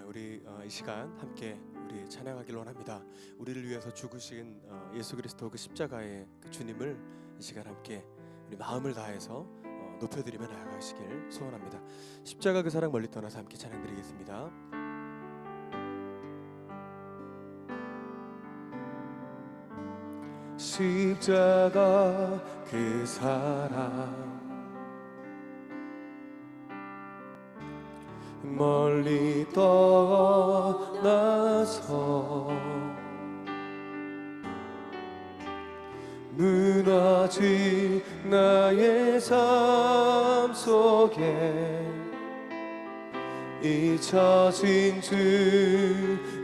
우리 이 시간 함께 우리 찬양하길 원합니다. 우리를 위해서 죽으신 예수 그리스도 그 십자가의 그 주님을 이 시간 함께 우리 마음을 다해서 높여드리며 나아가시길 소원합니다. 십자가 그 사랑 멀리 떠나서 함께 찬양드리겠습니다. 십자가 그 사랑 멀리 떠나서 무너진 나의 삶 속에 잊혀진 주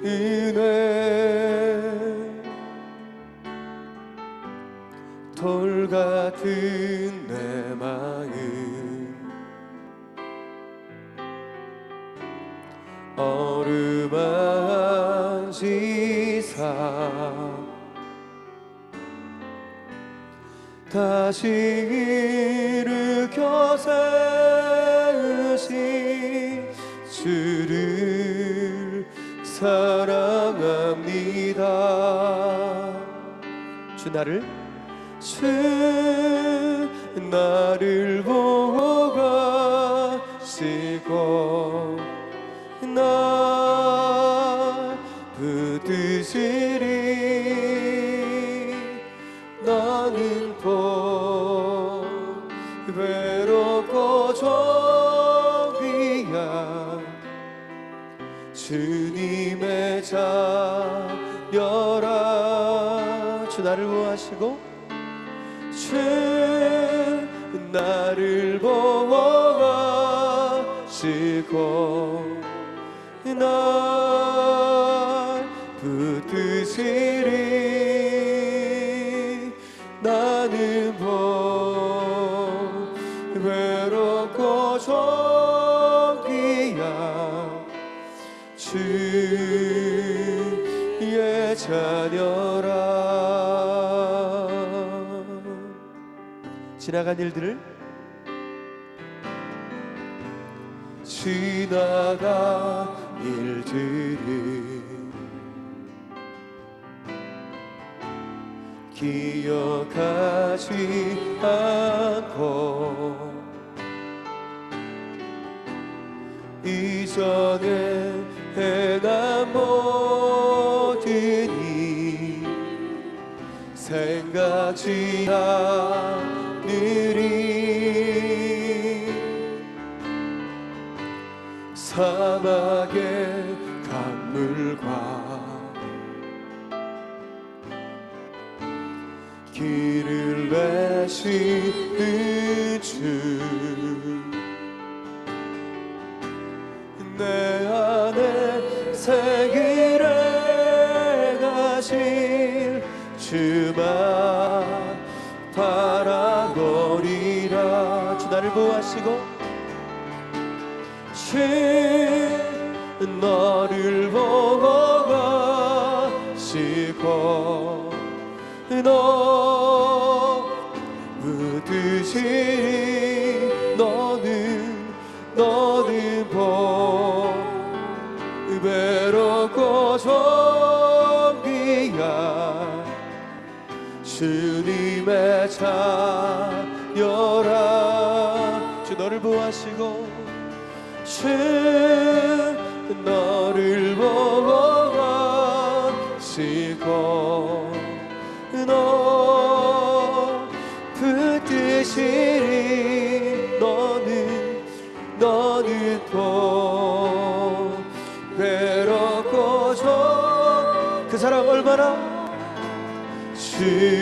은혜 돌 같은 내 마음 어루만지사 다시 일으켜 세우신 주를 사랑합니다. 주 나를 보고 가시고 날 붙드시리. 나는 외롭고 정귀한 주님의 자녀라. 주 나를 구하시고 주 나를 보고 가시고 날 붙드시리. 나는 외롭고 정귀한 주의 자녀라. 지나간 일들을 기억하지 않고 이전에 행한 모든 일 생각지 않으리. 사막의 강물과 길을 내시는 주 내 안에 새 길을 가실 주만 바라보리라. 주 나를 보호하시고 주 너를 보고 가시고 너 붙드시리. 너는 외롭고 정귀한 주님의 자녀라. 주 너를 보호하시고 주 너를 보고 가시고 너 붙드시리. 너는 외롭고 그 사랑 얼마나 주의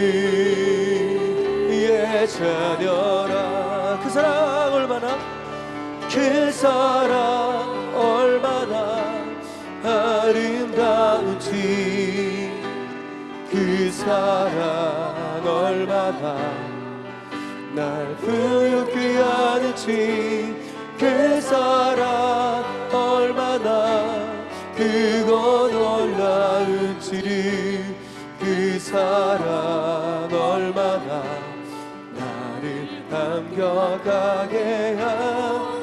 자녀라. 그 사랑 얼마나 아름다운지 그 사랑 얼마나 날 부유케 하는지 그 사랑 얼마나 크고 놀라운지를 그 사랑 얼마나 나를 감격하게 한.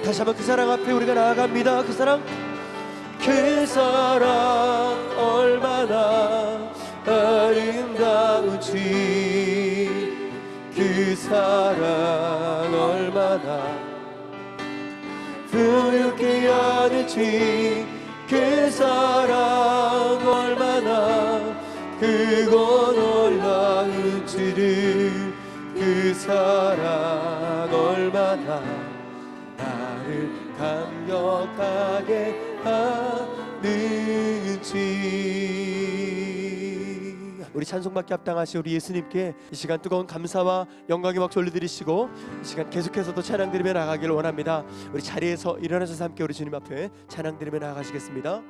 다시 한번 그 사랑 앞에 우리가 나아갑니다. 그 사랑 그 사랑 얼마나 아름다운지 그 사랑 얼마나 부유케 하는지 그 사랑 얼마나 크고 놀라운지를 그 사랑 얼마나 나를 감격하게 하는지. 우리 찬송받기 합당하신 우리 예수님께 이 시간 뜨거운 감사와 영광의 박수 올려드리시고 이 시간 계속해서도 찬양 드리며 나가기를 원합니다. 우리 자리에서 일어나셔서 함께 우리 주님 앞에 찬양 드리며 나아가시겠습니다.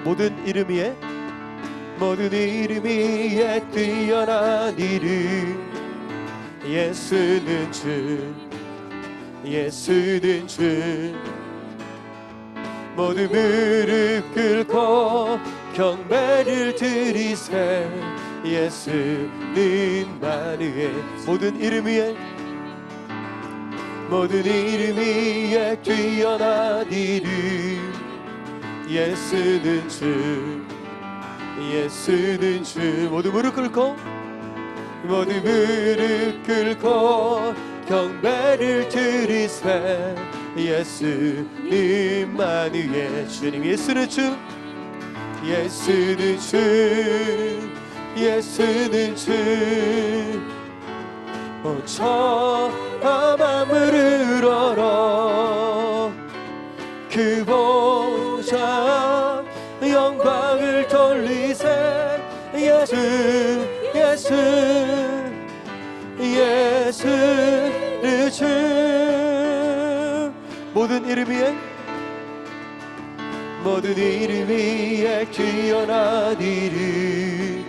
모든 이름 위에 모든 이름 위에 뛰어난 이름 예수는 주 예수는 주 모든 무릎 꿇고 경배를 드리세 예수는 만유의 모든 이름 위에 모든 이름 위에 뛰어난 이름 예수는 주 예수는 주 모두 무릎 꿇고 모두 무릎 꿇고 경배를 드리세 예수님 만유의 주님 예수는 주 예수는 주 예수는 주 저가 만물을 얼어 그 보좌 영광을 돌리세 예수 예수 예수를 주 모든 이름 위에 모든 이름 위에 뛰어난 이름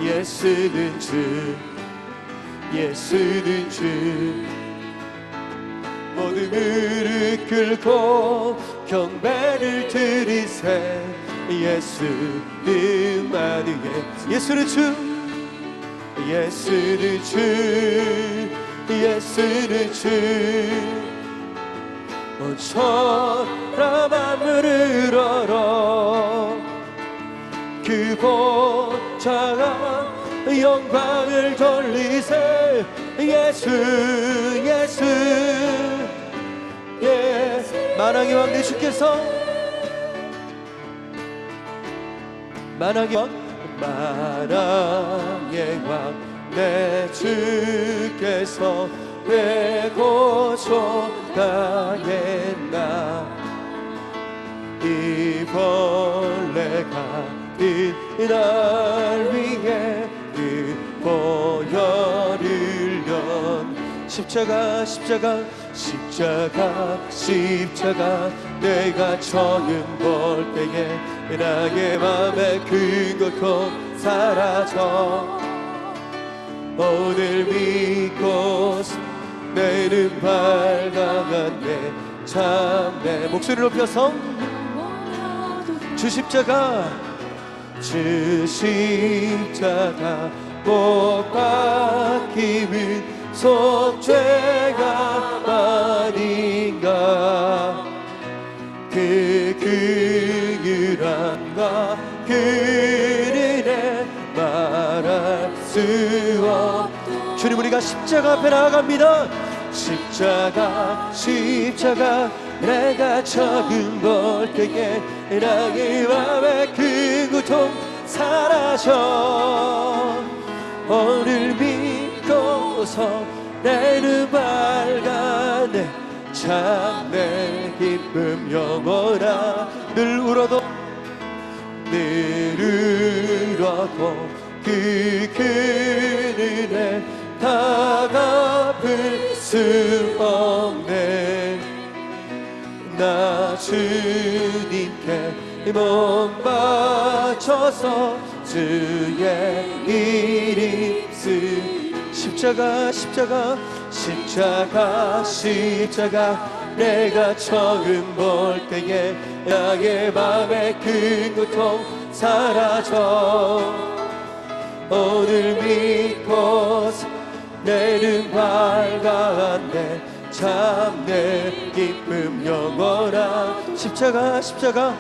예수는 주 예수는 주 모든 무릎 꿇고 경배를 드리세 예수님 만유의 예수는 주 예수는 주 예수는 주 천하 만물을 얼어 그 보좌 영광을 돌리세 예수 예수 만왕의 왕 내 주께서 만왕의 왕 만왕의 왕 내 주께서 내 고초 당했나 이 벌레가 날 위해 그 보혈을 연 십자가 십자가 십자가 십자가 내가 처음 볼 때에 나의 맘에 그 고통 사라져 오늘 믿고 내는 밝아간대 참내 목소리를 높여서 주 십자가 주 십자가 못 박힘은 속죄가 아닌가 그 긍휼함과 그 은혜 말할 수 없 주님 우리가 십자가 앞에 나아갑니다 십자가 십자가 내가 처음 볼 때에 나의 맘에 그 고통 사라져 오늘 믿고서 내 눈 밝아내 참내 기쁨 영원하 늘 울어도 늘 울어도 그 은혜 다 갚을 수 없네 나 주님께 몸 바쳐서 주의 이름 쓰 십자가 십자가 십자가 십자가 내가 처음 볼 때에 나의 맘의 큰 고통 사라져. 오늘 믿고서 내는 밝았네. 참 내 기쁨 영원한 십자가 십자가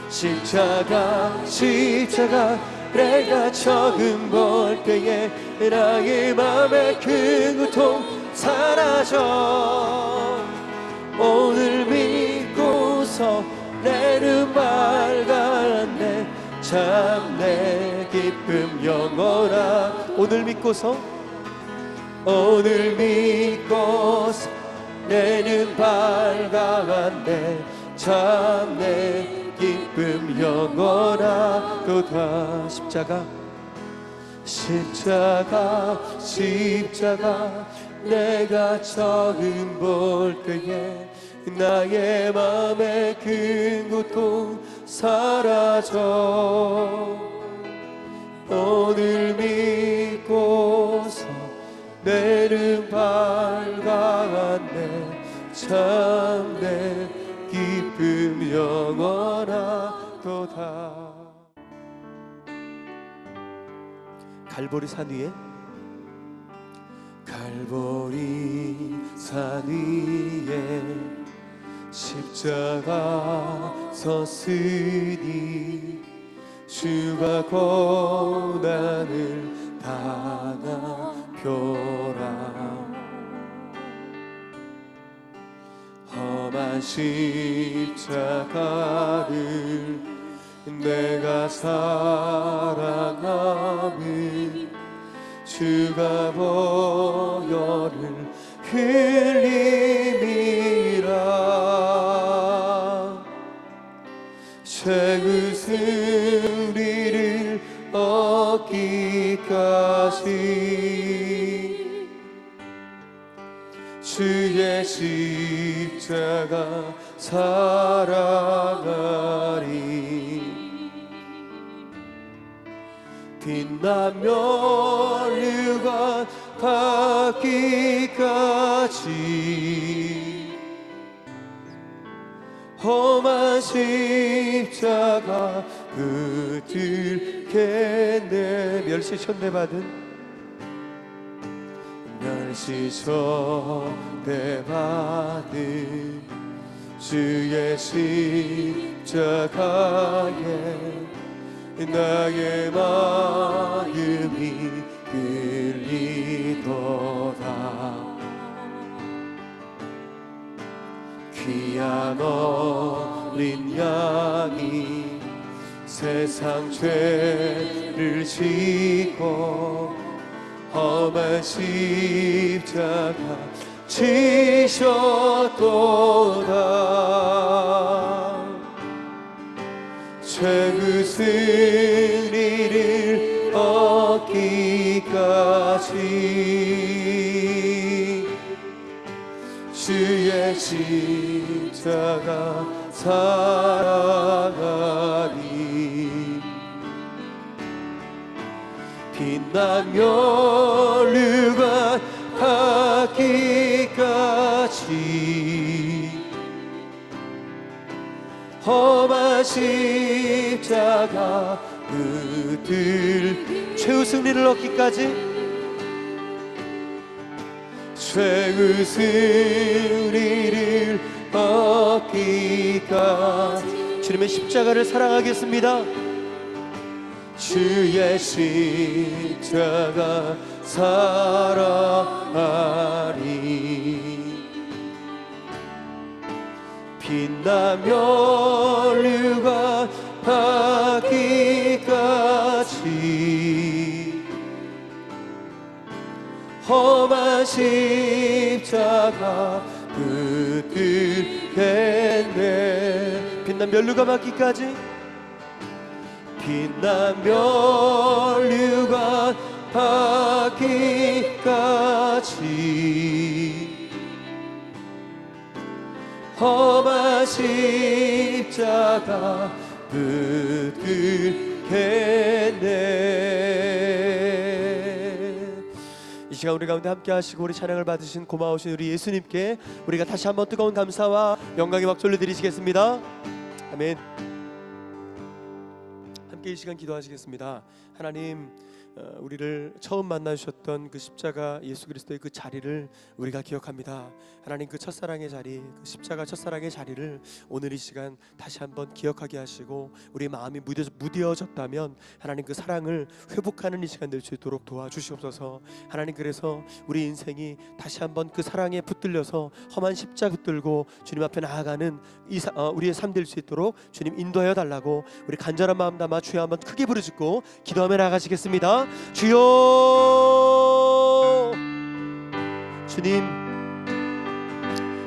십자가 십자가 내가 처음 볼 때에 나의 맘의 큰 고통 사라져. 오늘 믿고서 내는 밝았네. 참 내 기쁨 영원한 오늘 믿고서 오늘 믿고서 내는 밝아갔네. 참 내 기쁨 영원하도다. 십자가 십자가 십자가 내가 처음 볼 때에 나의 맘의 큰 고통 사라져. 오늘 믿고서 내는 밝아갔네. 참 내 기쁨 영원하도다. 갈보리 산 위에 갈보리 산 위에 십자가 섰으니 주가 고난을 당하표라. 험한 십자가를 내가 사랑함은 주가 보혈을 흘림이라. 최후 승리를 얻기까지 주의 십자가 사랑하리. 빛나며 류가 닿기까지 험한 십자가 붙들겠네. 멸시 천대받은 멸시천대받은 주의 십자가에 나의 마음이 끌리도다. 귀한 어린 양이 세상 죄를 지고 험한 십자가 지셨도다. 최후 승리를 얻기까지 주의 십자가 사랑하리. 빛나며 류가 닿기까지 험한 십자가 붙들 최후 승리를 얻기까지 최후 승리를 얻기까지 주님의 십자가를 사랑하겠습니다. 주의 십자가 사랑하리. 빛나며 류가 닿기까지 험한 십자가 붙들겠네. 빛나며 류가 닿기까지 빛나며 류가 닿기까지 험한 십자가 붙들겠네. 이 이 시간 우리 가운데 함께 하시고 우리 찬양을 받으신 고마우신 우리 예수님께 우리가 다시 한번 뜨거운 감사와 영광의 박수 올려드리시겠습니다. 아멘. 함께 이 시간 기도하시겠습니다. 하나님, 우리를 처음 만나주셨던 그 십자가 예수 그리스도의 그 자리를 우리가 기억합니다. 하나님, 그 첫사랑의 자리, 그 십자가 첫사랑의 자리를 오늘 이 시간 다시 한번 기억하게 하시고 우리 마음이 무뎌졌다면 하나님 그 사랑을 회복하는 이 시간 될 수 있도록 도와주시옵소서. 하나님, 그래서 우리 인생이 다시 한번 그 사랑에 붙들려서 험한 십자가 붙들고 주님 앞에 나아가는 우리의 삶 될 수 있도록 주님 인도하여 달라고 우리 간절한 마음 담아 주여 한번 크게 부르짖고 기도하며 나아가시겠습니다. 주여, 주님,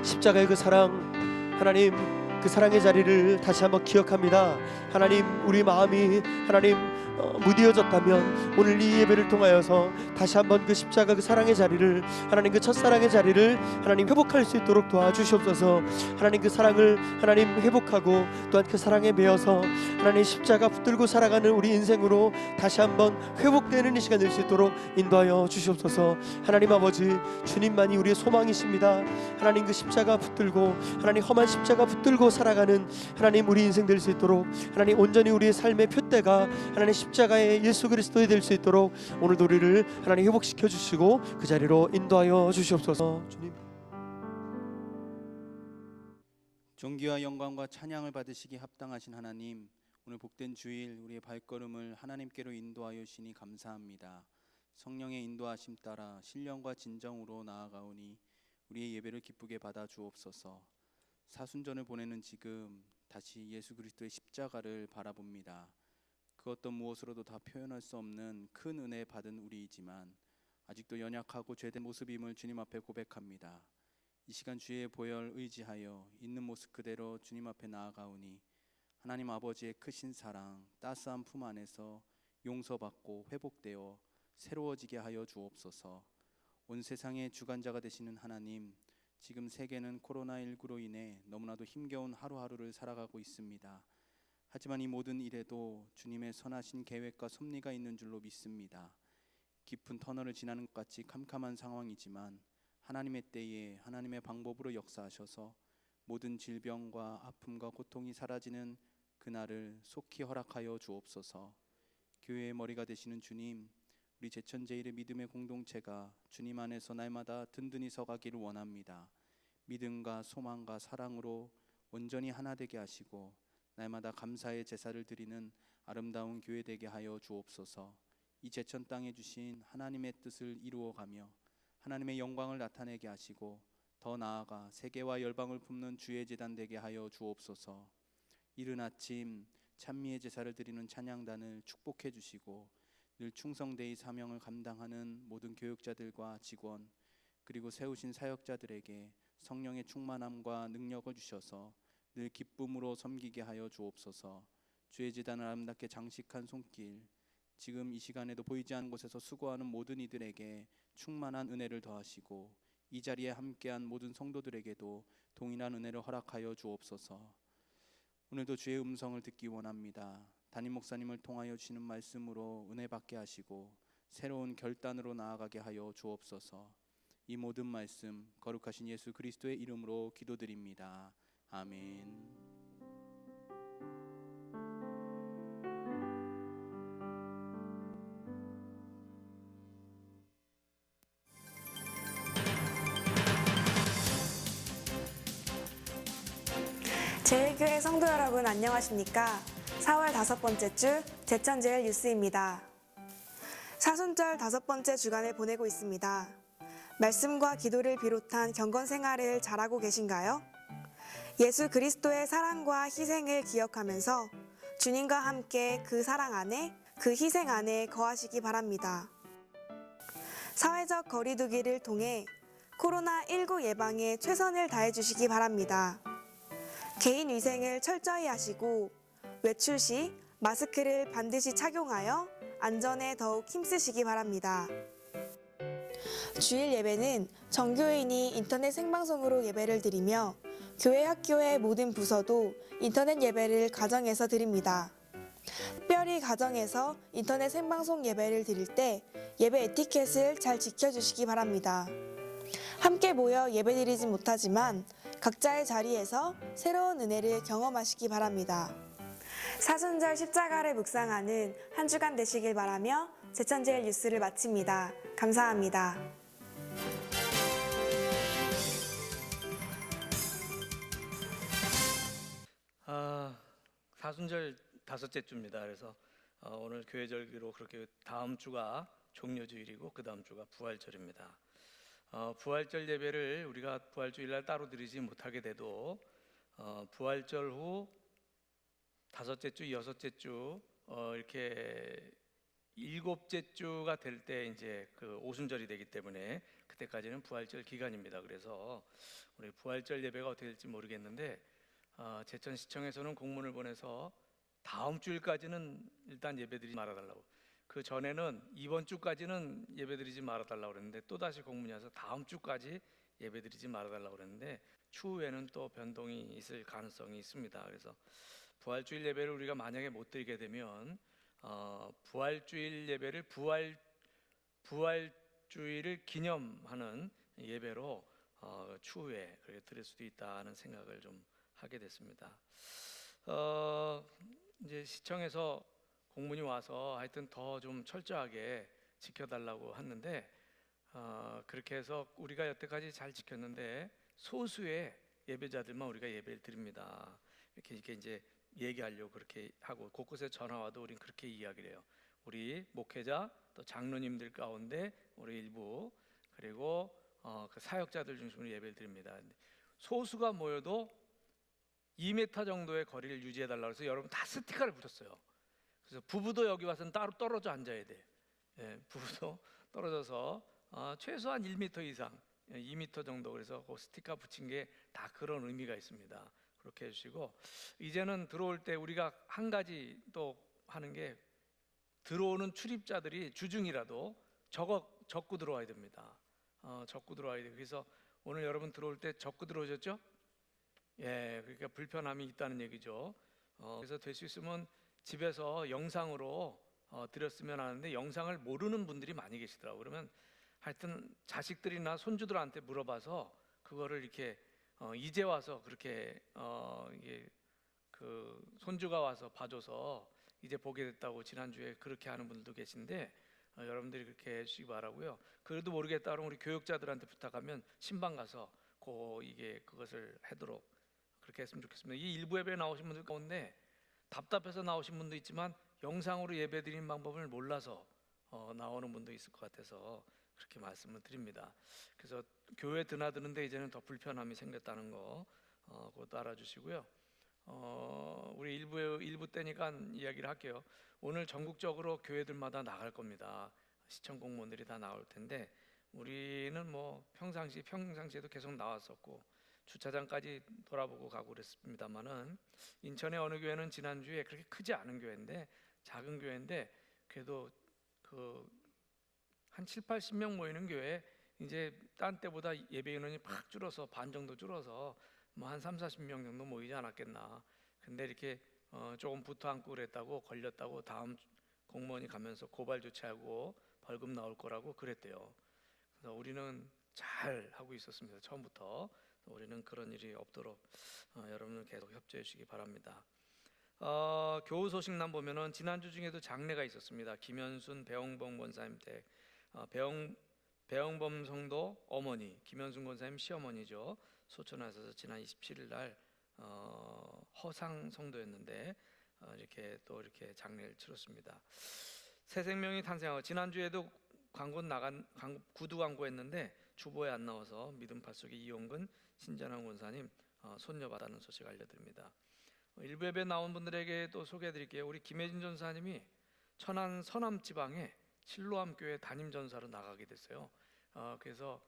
십자가의 그 사랑, 하나님 그 사랑의 자리를 다시 한번 기억합니다. 하나님, 우리 마음이 하나님 무디어졌다면 오늘 이 예배를 통하여서 다시 한번 그 십자가 그 사랑의 자리를, 하나님 그 첫사랑의 자리를 하나님 회복할 수 있도록 도와주시옵소서. 하나님 그 사랑을 하나님 회복하고 또한 그 사랑에 매여서 하나님 십자가 붙들고 살아가는 우리 인생으로 다시 한번 회복되는 이 시간 될 수 있도록 인도하여 주시옵소서. 하나님 아버지, 주님만이 우리의 소망이십니다. 하나님 그 십자가 붙들고 하나님 험한 십자가 붙들고 살아가는 하나님 우리 인생 될 수 있도록 하나님 온전히 우리의 삶의 표대가 하나님 십자가의 예수 그리스도에 될 수 있도록 오늘도 우리를 하나님 회복시켜 주시고 그 자리로 인도하여 주시옵소서. 주님, 존귀와 영광과 찬양을 받으시기 합당하신 하나님, 오늘 복된 주일 우리의 발걸음을 하나님께로 인도하여 주시니 감사합니다. 성령의 인도하심 따라 신령과 진정으로 나아가오니 우리의 예배를 기쁘게 받아 주옵소서. 사순전을 보내는 지금 다시 예수 그리스도의 십자가를 바라봅니다. 그 어떤 무엇으로도 다 표현할 수 없는 큰 은혜 받은 우리이지만 아직도 연약하고 죄된 모습임을 주님 앞에 고백합니다. 이 시간 주의 보혈 의지하여 있는 모습 그대로 주님 앞에 나아가오니 하나님 아버지의 크신 사랑, 따스한 품 안에서 용서받고 회복되어 새로워지게 하여 주옵소서. 온 세상의 주관자가 되시는 하나님, 지금 세계는 코로나19로 인해 너무나도 힘겨운 하루하루를 살아가고 있습니다. 하지만 이 모든 일에도 주님의 선하신 계획과 섭리가 있는 줄로 믿습니다. 깊은 터널을 지나는 것 같이 캄캄한 상황이지만 하나님의 때에 하나님의 방법으로 역사하셔서 모든 질병과 아픔과 고통이 사라지는 그날을 속히 허락하여 주옵소서. 교회의 머리가 되시는 주님, 우리 제천제일의 믿음의 공동체가 주님 안에서 날마다 든든히 서가기를 원합니다. 믿음과 소망과 사랑으로 온전히 하나 되게 하시고 날마다 감사의 제사를 드리는 아름다운 교회 되게 하여 주옵소서. 이 제천 땅에 주신 하나님의 뜻을 이루어가며 하나님의 영광을 나타내게 하시고 더 나아가 세계와 열방을 품는 주의 제단 되게 하여 주옵소서. 이른 아침 찬미의 제사를 드리는 찬양단을 축복해 주시고 늘 충성되이 사명을 감당하는 모든 교육자들과 직원 그리고 세우신 사역자들에게 성령의 충만함과 능력을 주셔서 늘 기쁨으로 섬기게 하여 주옵소서. 주의 제단을 아름답게 장식한 손길, 지금 이 시간에도 보이지 않는 곳에서 수고하는 모든 이들에게 충만한 은혜를 더하시고 이 자리에 함께한 모든 성도들에게도 동일한 은혜를 허락하여 주옵소서. 오늘도 주의 음성을 듣기 원합니다. 담임 목사님을 통하여 주시는 말씀으로 은혜 받게 하시고 새로운 결단으로 나아가게 하여 주옵소서. 이 모든 말씀 거룩하신 예수 그리스도의 이름으로 기도드립니다. 아멘. 제일교회 성도 여러분 안녕하십니까? 4월 5번째 주 제천제일 뉴스입니다. 사순절 5번째 주간을 보내고 있습니다. 말씀과 기도를 비롯한 경건 생활을 잘하고 계신가요? 예수 그리스도의 사랑과 희생을 기억하면서 주님과 함께 그 사랑 안에, 그 희생 안에 거하시기 바랍니다. 사회적 거리두기를 통해 코로나19 예방에 최선을 다해 주시기 바랍니다. 개인 위생을 철저히 하시고 외출 시 마스크를 반드시 착용하여 안전에 더욱 힘쓰시기 바랍니다. 주일 예배는 정교인이 인터넷 생방송으로 예배를 드리며 교회 학교의 모든 부서도 인터넷 예배를 가정에서 드립니다. 특별 특별히 가정에서 인터넷 생방송 예배를 드릴 때 예배 에티켓을 잘 지켜주시기 바랍니다. 함께 모여 예배드리진 못하지만 각자의 자리에서 새로운 은혜를 경험하시기 바랍니다. 사순절 십자가를 묵상하는 한 주간 되시길 바라며 제천제일 뉴스를 마칩니다. 감사합니다. 사순절 다섯째 주입니다. 그래서 오늘 교회절기로 그렇게 다음 주가 종려주일이고 그 다음 주가 부활절입니다. 부활절 예배를 우리가 부활주일날 따로 드리지 못하게 돼도 부활절 후 다섯째 주, 여섯째 주 이렇게 일곱째 주가 될 때 이제 그 오순절이 되기 때문에 그때까지는 부활절 기간입니다. 그래서 우리 부활절 예배가 어떻게 될지 모르겠는데 제천시청에서는 공문을 보내서 다음 주일까지는 일단 예배드리지 말아달라고, 그 전에는 이번 주까지는 예배드리지 말아달라고 그랬는데 또다시 공문이 와서 다음 주까지 예배드리지 말아달라고 그랬는데 추후에는 또 변동이 있을 가능성이 있습니다. 그래서 부활주일 예배를 우리가 만약에 못 드리게 되면 부활주일 예배를 부활주일을 기념하는 예배로 추후에 그렇게 드릴 수도 있다는 생각을 좀 하게 됐습니다. 이제 시청에서 공문이 와서 하여튼 더 좀 철저하게 지켜달라고 했는데 그렇게 해서 우리가 여태까지 잘 지켰는데 소수의 예배자들만 우리가 예배를 드립니다. 이렇게 이제 얘기하려고 그렇게 하고 곳곳에 전화 와도 우린 그렇게 이야기를 해요. 우리 목회자 또 장로님들 가운데 우리 일부 그리고 그 사역자들 중심으로 예배를 드립니다. 소수가 모여도 2m 정도의 거리를 유지해 달라고 해서 여러분 다 스티커를 붙였어요. 그래서 부부도 여기 와서는 따로 떨어져 앉아야 돼. 부부도 떨어져서 최소한 1m 이상, 2m 정도. 그래서 그 스티커 붙인 게 다 그런 의미가 있습니다. 그렇게 해주시고 이제는 들어올 때 우리가 한 가지 또 하는 게 들어오는 출입자들이 주중이라도 적고 들어와야 됩니다. 적고 들어와야 돼요. 그래서 오늘 여러분 들어올 때 적고 들어오셨죠? 그러니까 불편함이 있다는 얘기죠. 그래서 될 수 있으면 집에서 영상으로 드렸으면 하는데 영상을 모르는 분들이 많이 계시더라고요. 그러면 하여튼 자식들이나 손주들한테 물어봐서 그거를 이렇게 이제 와서 그렇게 이게 그 손주가 와서 봐줘서 이제 보게 됐다고 지난주에 그렇게 하는 분들도 계신데 여러분들이 그렇게 해주시기 바라고요. 그래도 모르겠다 그러면 우리 교육자들한테 부탁하면 신방 가서 이게 그것을 하도록 그렇게 했으면 좋겠습니다. 이 일부 예배에 나오신 분들 가운데 답답해서 나오신 분도 있지만 영상으로 예배 드리는 방법을 몰라서 나오는 분도 있을 것 같아서 그렇게 말씀을 드립니다. 그래서 교회 드나드는데 이제는 더 불편함이 생겼다는 거 그것도 알아주시고요. 우리 일부 때니까 이야기를 할게요. 오늘 전국적으로 교회들마다 나갈 겁니다. 시청 공무원들이 다 나올 텐데 우리는 뭐 평상시에도 계속 나왔었고 주차장까지 돌아보고 가고 그랬습니다만은 인천의 어느 교회는 지난주에 그렇게 크지 않은 교회인데 작은 교회인데 그래도 한 7, 80명 모이는 교회 이제 딴 때보다 예배 인원이 팍 줄어서 반 정도 줄어서 뭐 한 3, 40명 정도 모이지 않았겠나. 근데 이렇게 조금 붙어 앉고 그랬다고 걸렸다고 다음 공무원이 가면서 고발 조치하고 벌금 나올 거라고 그랬대요. 그래서 우리는 잘 하고 있었습니다. 처음부터. 우리는 그런 일이 없도록 여러분은 계속 협조해 주시기 바랍니다. 교우 소식란 보면은 지난주 중에도 장례가 있었습니다. 김현순 배영범 권사님 댁 배영범 성도 어머니 김현순 권사님 시어머니죠. 소천하셔서 지난 27일 날 허상 성도였는데 이렇게 또 이렇게 장례를 치렀습니다. 새 생명이 탄생하고 지난주에도 구두 광고했는데 주보에 안 나와서 믿음파 속의 이용근 신전환 권사님 손녀받다는 소식 알려드립니다. 일부 예배 나온 분들에게 또 소개해드릴게요. 우리 김혜진 전사님이 천안 서남 지방에 실로암 교회 담임 전사로 나가게 됐어요. 그래서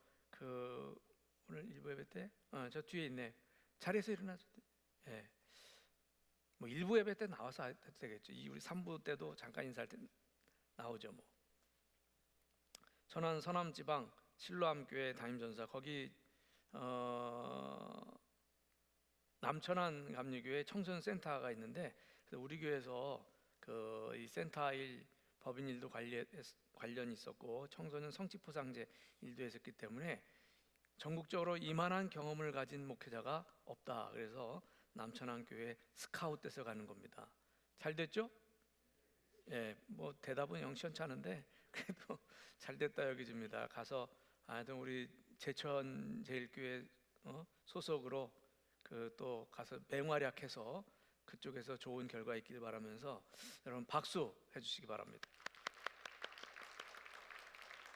오늘 일부 예배 때 저 뒤에 있네. 자리에서 일어나셨대. 뭐 일부 예배 때 나와서 해도 되겠죠. 우리 3부 때도 잠깐 인사할 때 나오죠. 뭐 천안 서남 지방 실로암 교회 담임 전사 거기 남천안 감리교회 청소년 센터가 있는데 우리 교회에서 이 센터일 법인 일도 관련이 있었고 청소년 성취포상제 일도 했었기 때문에 전국적으로 이만한 경험을 가진 목회자가 없다. 그래서 남천항교회 스카웃돼서 가는 겁니다. 잘 됐죠? 예, 뭐 대답은 영 시원찮은데 그래도 잘 됐다 여기집니다. 가서 하여튼 우리 제천제일교회 소속으로 또 가서 맹활약해서 그쪽에서 좋은 결과 있기를 바라면서 여러분 박수 해주시기 바랍니다.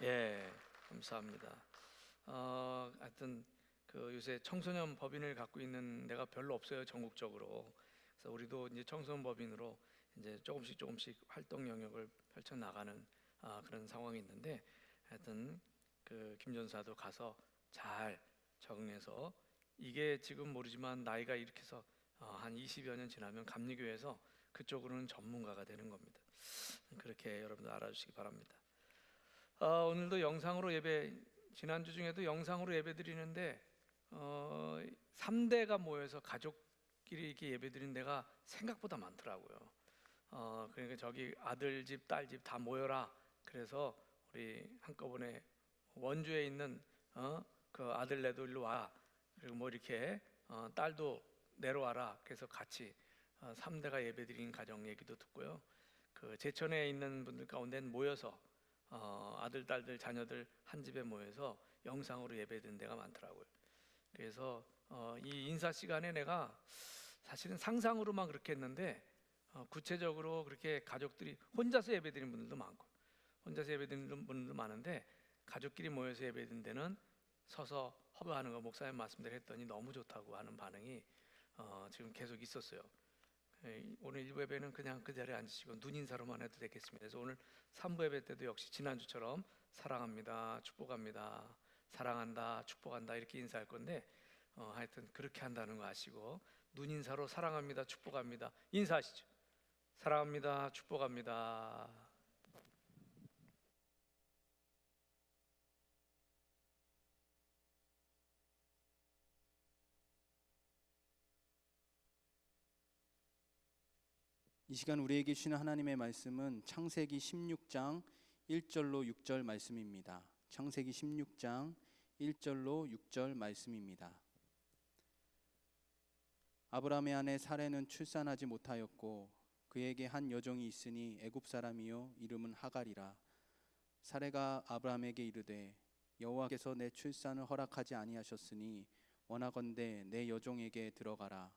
예, 감사합니다. 하여튼 요새 청소년 법인을 갖고 있는 데가 별로 없어요, 전국적으로. 그래서 우리도 이제 청소년 법인으로 이제 조금씩 활동 영역을 펼쳐 나가는 그런 상황이 있는데, 하여튼 김 전사도 가서 잘 적응해서, 이게 지금 모르지만 나이가 이렇게 해서 한 20여 년 지나면 감리교회에서 그쪽으로는 전문가가 되는 겁니다. 그렇게 여러분들 알아주시기 바랍니다. 오늘도 영상으로 예배, 지난주 중에도 영상으로 예배 드리는데 3대가 모여서 가족끼리 이렇게 예배 드리는 데가 생각보다 많더라고요. 그러니까 저기 아들 집, 딸 집 다 모여라. 그래서 우리 한꺼번에 원주에 있는 그 아들네도 일로 와. 그리고 뭐 이렇게 딸도 내려와라. 그래서 같이 3대가 예배드린 가정 얘기도 듣고요. 제천에 있는 분들 가운데는 모여서 아들, 딸들, 자녀들 한 집에 모여서 영상으로 예배드린 데가 많더라고요. 그래서 이 인사 시간에 내가 사실은 상상으로만 그렇게 했는데 구체적으로 그렇게 가족들이 혼자서 예배드린 분들도 많고, 혼자서 예배드리는 분들도 많은데 가족끼리 모여서 예배드린 데는 서서 허브하는 거 목사님 말씀대로 했더니 너무 좋다고 하는 반응이 지금 계속 있었어요. 오늘 1부 예배는 그냥 그 자리에 앉으시고 눈 인사로만 해도 되겠습니다. 그래서 오늘 3부 예배 때도 역시 지난주처럼 사랑합니다, 축복합니다, 사랑한다, 축복한다 이렇게 인사할 건데 하여튼 그렇게 한다는 거 아시고 눈 인사로 사랑합니다, 축복합니다 인사하시죠. 사랑합니다, 축복합니다. 이 시간 우리에게 주시는 하나님의 말씀은 창세기 16장 1절로 6절 말씀입니다. 창세기 16장 1절로 6절 말씀입니다. 아브라함의 아내 사레는 출산하지 못하였고 그에게 한 여종이 있으니 애굽 사람이요 이름은 하갈이라. 사레가 아브라함에게 이르되 여호와께서 내 출산을 허락하지 아니하셨으니 원하건대 내 여종에게 들어가라.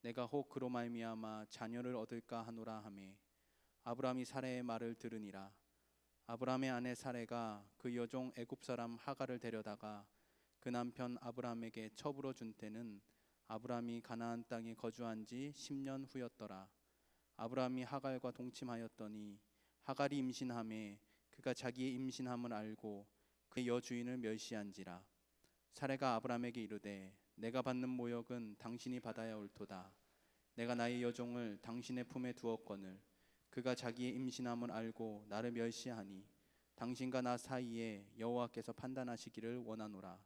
내가 혹 그로 말미암아 자녀를 얻을까 하노라 하매 아브라함이 사레의 말을 들으니라. 아브라함의 아내 사레가 그 여종 애굽 사람 하갈을 데려다가 그 남편 아브라함에게 첩으로 준 때는 아브라함이 가나안 땅에 거주한 지 10년 후였더라. 아브라함이 하갈과 동침하였더니 하갈이 임신하매 그가 자기의 임신함을 알고 그 여주인을 멸시한지라. 사레가 아브라함에게 이르되 내가 받는 모욕은 당신이 받아야 옳도다. 내가 나의 여종을 당신의 품에 두었거늘 그가 자기의 임신함을 알고 나를 멸시하니 당신과 나 사이에 여호와께서 판단하시기를 원하노라.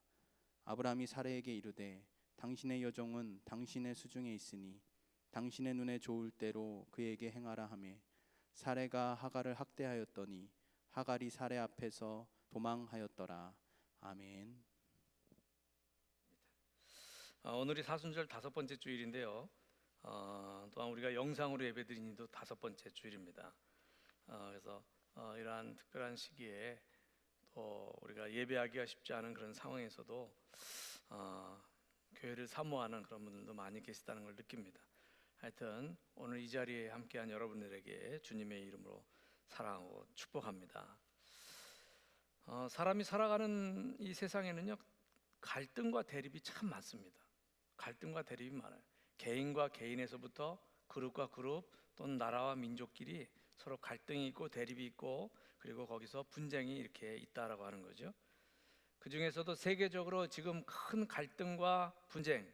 아브라함이 사레에게 이르되 당신의 여종은 당신의 수중에 있으니 당신의 눈에 좋을 대로 그에게 행하라 하매 사레가 하갈을 학대하였더니 하갈이 사레 앞에서 도망하였더라. 아멘. 오늘이 사순절 5번째 주일인데요. 또한 우리가 영상으로 예배드리니도 5번째 주일입니다. 그래서 이러한 특별한 시기에 또 우리가 예배하기가 쉽지 않은 그런 상황에서도 교회를 사모하는 그런 분들도 많이 계시다는 걸 느낍니다. 하여튼 오늘 이 자리에 함께한 여러분들에게 주님의 이름으로 사랑하고 축복합니다. 사람이 살아가는 이 세상에는요, 갈등과 대립이 참 많습니다. 갈등과 대립이 많아요. 개인과 개인에서부터 그룹과 그룹 또는 나라와 민족끼리 서로 갈등이 있고 대립이 있고 그리고 거기서 분쟁이 이렇게 있다라고 하는 거죠. 그 중에서도 세계적으로 지금 큰 갈등과 분쟁,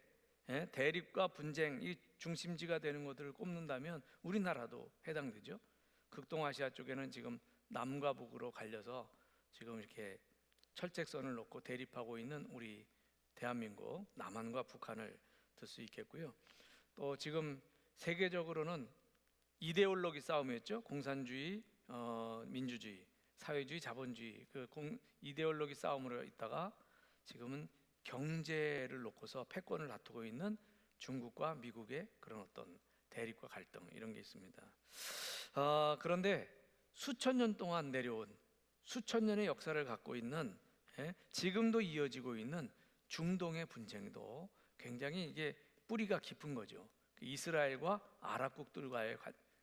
대립과 분쟁 이 중심지가 되는 것들을 꼽는다면 우리나라도 해당되죠. 극동아시아 쪽에는 지금 남과 북으로 갈려서 지금 이렇게 철책선을 놓고 대립하고 있는 우리 대한민국, 남한과 북한을 들 수 있겠고요. 또 지금 세계적으로는 이데올로기 싸움이었죠. 공산주의, 민주주의, 사회주의, 자본주의 이데올로기 싸움으로 있다가 지금은 경제를 놓고서 패권을 다투고 있는 중국과 미국의 그런 어떤 대립과 갈등 이런 게 있습니다. 그런데 수천 년 동안 내려온 수천 년의 역사를 갖고 있는 지금도 이어지고 있는 중동의 분쟁도 굉장히 이게 뿌리가 깊은 거죠. 이스라엘과 아랍국들과의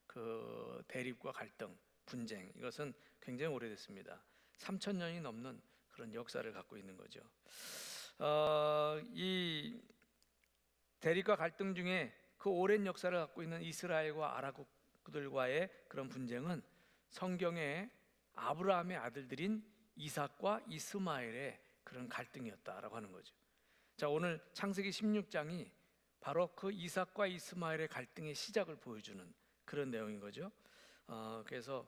그 대립과 갈등, 분쟁 이것은 굉장히 오래됐습니다. 3,000년이 넘는 그런 역사를 갖고 있는 거죠. 이 대립과 갈등 중에 그 오랜 역사를 갖고 있는 이스라엘과 아랍국들과의 그런 분쟁은 성경에 아브라함의 아들들인 이삭과 이스마엘의 그런 갈등이었다라고 하는 거죠. 자, 오늘 창세기 16장이 바로 그 이삭과 이스마엘의 갈등의 시작을 보여주는 그런 내용인 거죠. 그래서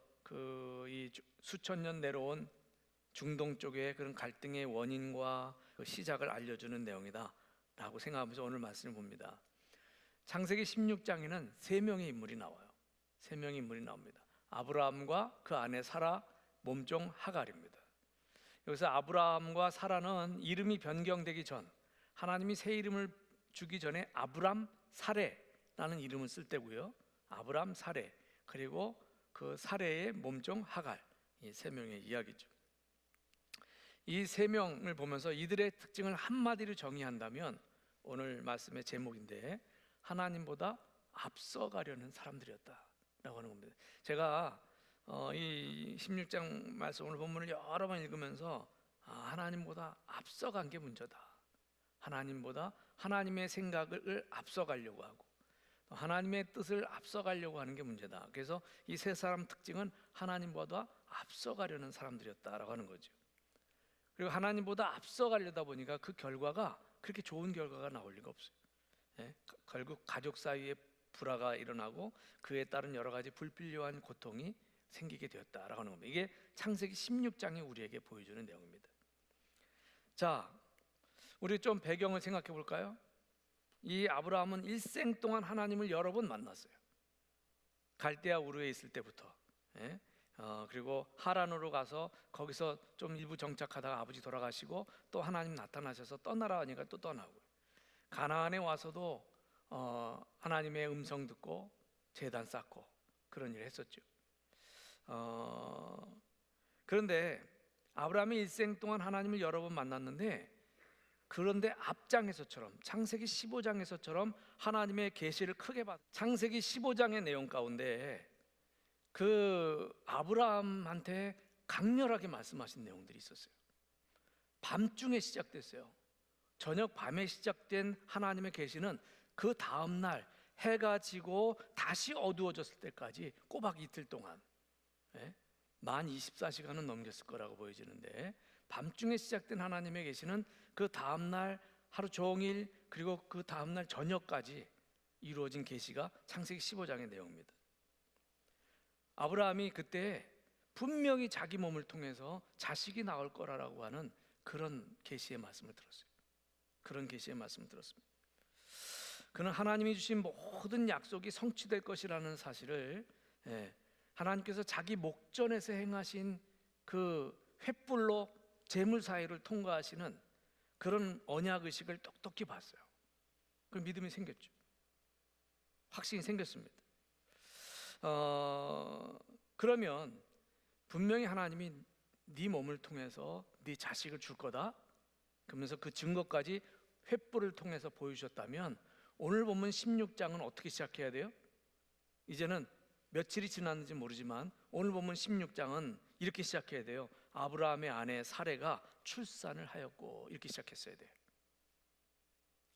이 수천 년 내려온 중동 쪽의 그런 갈등의 원인과 그 시작을 알려주는 내용이다라고 생각하면서 오늘 말씀을 봅니다. 창세기 16장에는 세 명의 인물이 나와요. 세 명의 인물이 나옵니다. 아브라함과 그 아내 사라, 몸종 하갈입니다. 여기서 아브라함과 사라는 이름이 변경되기 전, 하나님이 새 이름을 주기 전에 아브람 사레라는 이름을 쓸 때고요. 아브람 사레, 그리고 그 사레의 몸종 하갈, 이 세 명의 이야기죠. 이 세 명을 보면서 이들의 특징을 한마디로 정의한다면 오늘 말씀의 제목인데, 하나님보다 앞서가려는 사람들이었다라고 하는 겁니다. 제가 이 16장 말씀 오늘 본문을 여러 번 읽으면서 하나님보다 앞서간 게 문제다. 하나님보다 하나님의 생각을 앞서가려고 하고 하나님의 뜻을 앞서가려고 하는 게 문제다. 그래서 이 세 사람 특징은 하나님보다 앞서가려는 사람들이었다라고 하는 거죠. 그리고 하나님보다 앞서가려다 보니까 그 결과가 그렇게 좋은 결과가 나올 리가 없어요. 결국 가족 사이에 불화가 일어나고 그에 따른 여러 가지 불필요한 고통이 생기게 되었다라고 하는 겁니다. 이게 창세기 16장이 우리에게 보여주는 내용입니다. 자, 우리 좀 배경을 생각해 볼까요? 이 아브라함은 일생 동안 하나님을 여러 번 만났어요. 갈대아 우르에 있을 때부터, 그리고 하란으로 가서 거기서 좀 일부 정착하다가 아버지 돌아가시고 또 하나님 나타나셔서 떠나라 하니까 또 떠나고, 가나안에 와서도 하나님의 음성 듣고 제단 쌓고 그런 일을 했었죠. 그런데 아브라함이 일생 동안 하나님을 여러 번 만났는데, 그런데 앞장에서처럼 창세기 15장에서처럼 하나님의 계시를 크게 받. 창세기 15장의 내용 가운데 그 아브라함한테 강렬하게 말씀하신 내용들이 있었어요. 밤중에 시작됐어요. 저녁 밤에 시작된 하나님의 계시는 그 다음 날 해가 지고 다시 어두워졌을 때까지 꼬박 이틀 동안 만 24시간은 넘겼을 거라고 보여지는데, 밤중에 시작된 하나님의 계시는 그 다음 날 하루 종일, 그리고 그 다음 날 저녁까지 이루어진 계시가 창세기 15장의 내용입니다. 아브라함이 그때 분명히 자기 몸을 통해서 자식이 나올 거라고 하는 그런 계시의 말씀을 들었어요. 그런 계시의 말씀을 들었습니다. 그는 하나님이 주신 모든 약속이 성취될 것이라는 사실을, 하나님께서 자기 목전에서 행하신 그 횃불로 재물 사이를 통과하시는 그런 언약 의식을 똑똑히 봤어요. 그 믿음이 생겼죠. 확신이 생겼습니다. 그러면 분명히 하나님이 네 몸을 통해서 네 자식을 줄 거다, 그러면서 그 증거까지 횃불을 통해서 보여주셨다면, 오늘 보면 16장은 어떻게 시작해야 돼요? 이제는 며칠이 지났는지 모르지만 오늘 보면 16장은 이렇게 시작해야 돼요. 아브라함의 아내 사레가 출산을 하였고, 이렇게 시작했어야 돼요.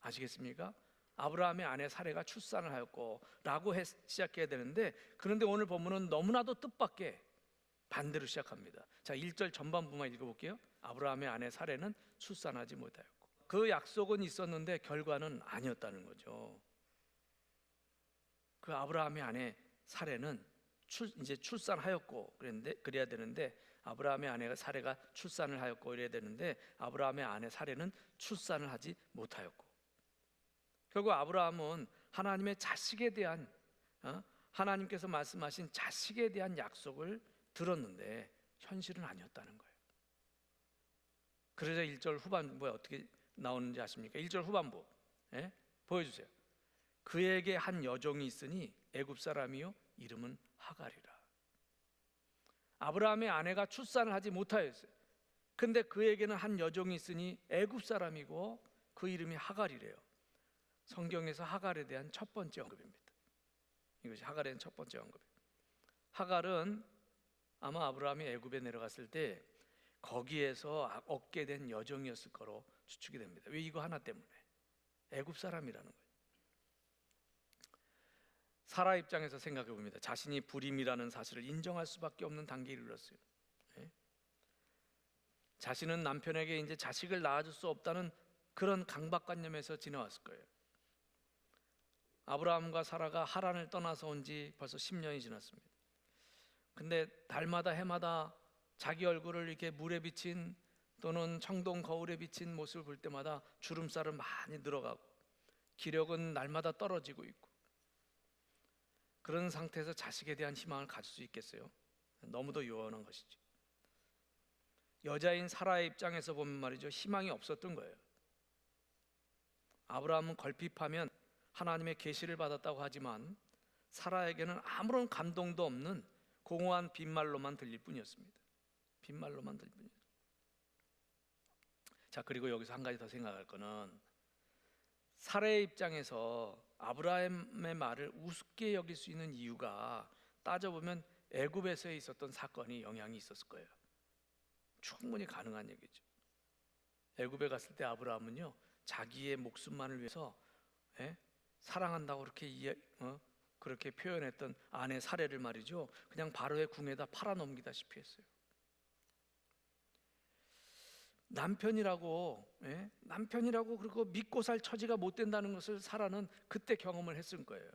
아시겠습니까? 아브라함의 아내 사레가 출산을 하였고 라고 시작해야 되는데, 그런데 오늘 본문은 너무나도 뜻밖의 반대로 시작합니다. 자, 1절 전반부만 읽어볼게요. 아브라함의 아내 사레는 출산하지 못하였고. 그 약속은 있었는데 결과는 아니었다는 거죠. 그 아브라함의 아내 사레는 이제 출산하였고 그래야 되는데, 아브라함의 아내가 사레가 출산을 하였고 이래야 되는데, 아브라함의 아내 사레는 출산을 하지 못하였고, 결국 아브라함은 하나님의 자식에 대한 하나님께서 말씀하신 자식에 대한 약속을 들었는데 현실은 아니었다는 거예요. 그래서 1절 후반부에 어떻게 나오는지 아십니까? 1절 후반부 보여주세요. 그에게 한 여종이 있으니 애굽 사람이요 이름은 하갈이라. 아브라함의 아내가 출산을 하지 못하였어요. 근데 그에게는 한 여종이 있으니 애굽 사람이고 그 이름이 하갈이래요. 성경에서 하갈에 대한 첫 번째 언급입니다. 이것이 하갈에 대한 첫 번째 언급이에요. 하갈은 아마 아브라함이 애굽에 내려갔을 때 거기에서 얻게 된 여종이었을 거로 추측이 됩니다. 왜? 이거 하나 때문에. 애굽 사람이라는 거예요. 사라 입장에서 생각해 봅니다. 자신이 불임이라는 사실을 인정할 수밖에 없는 단계에 이르렀어요. 자신은 남편에게 이제 자식을 낳아줄 수 없다는 그런 강박관념에서 지나왔을 거예요. 아브라함과 사라가 하란을 떠나서 온 지 벌써 10년이 지났습니다. 근데 달마다 해마다 자기 얼굴을 이렇게 물에 비친 또는 청동 거울에 비친 모습을 볼 때마다 주름살은 많이 늘어가고 기력은 날마다 떨어지고 있고, 그런 상태에서 자식에 대한 희망을 가질 수 있겠어요? 너무도 요원한 것이죠. 여자인 사라의 입장에서 보면 말이죠, 희망이 없었던 거예요. 아브라함은 걸핏하면 하나님의 계시를 받았다고 하지만 사라에게는 아무런 감동도 없는 공허한 빈말로만 들릴 뿐이었습니다. 빈말로만 들릴 뿐이었어요. 자, 그리고 여기서 한 가지 더 생각할 거는, 사라의 입장에서 아브라함의 말을 우습게 여길 수 있는 이유가 따져보면 애굽에서 있었던 사건이 영향이 있었을 거예요. 충분히 가능한 얘기죠. 애굽에 갔을 때 아브라함은요, 자기의 목숨만을 위해서 사랑한다고 그렇게 표현했던 아내 사례를 말이죠, 그냥 바로의 궁에다 팔아넘기다시피 했어요. 남편이라고 그리고 믿고 살 처지가 못 된다는 것을 사라는 그때 경험을 했을 거예요.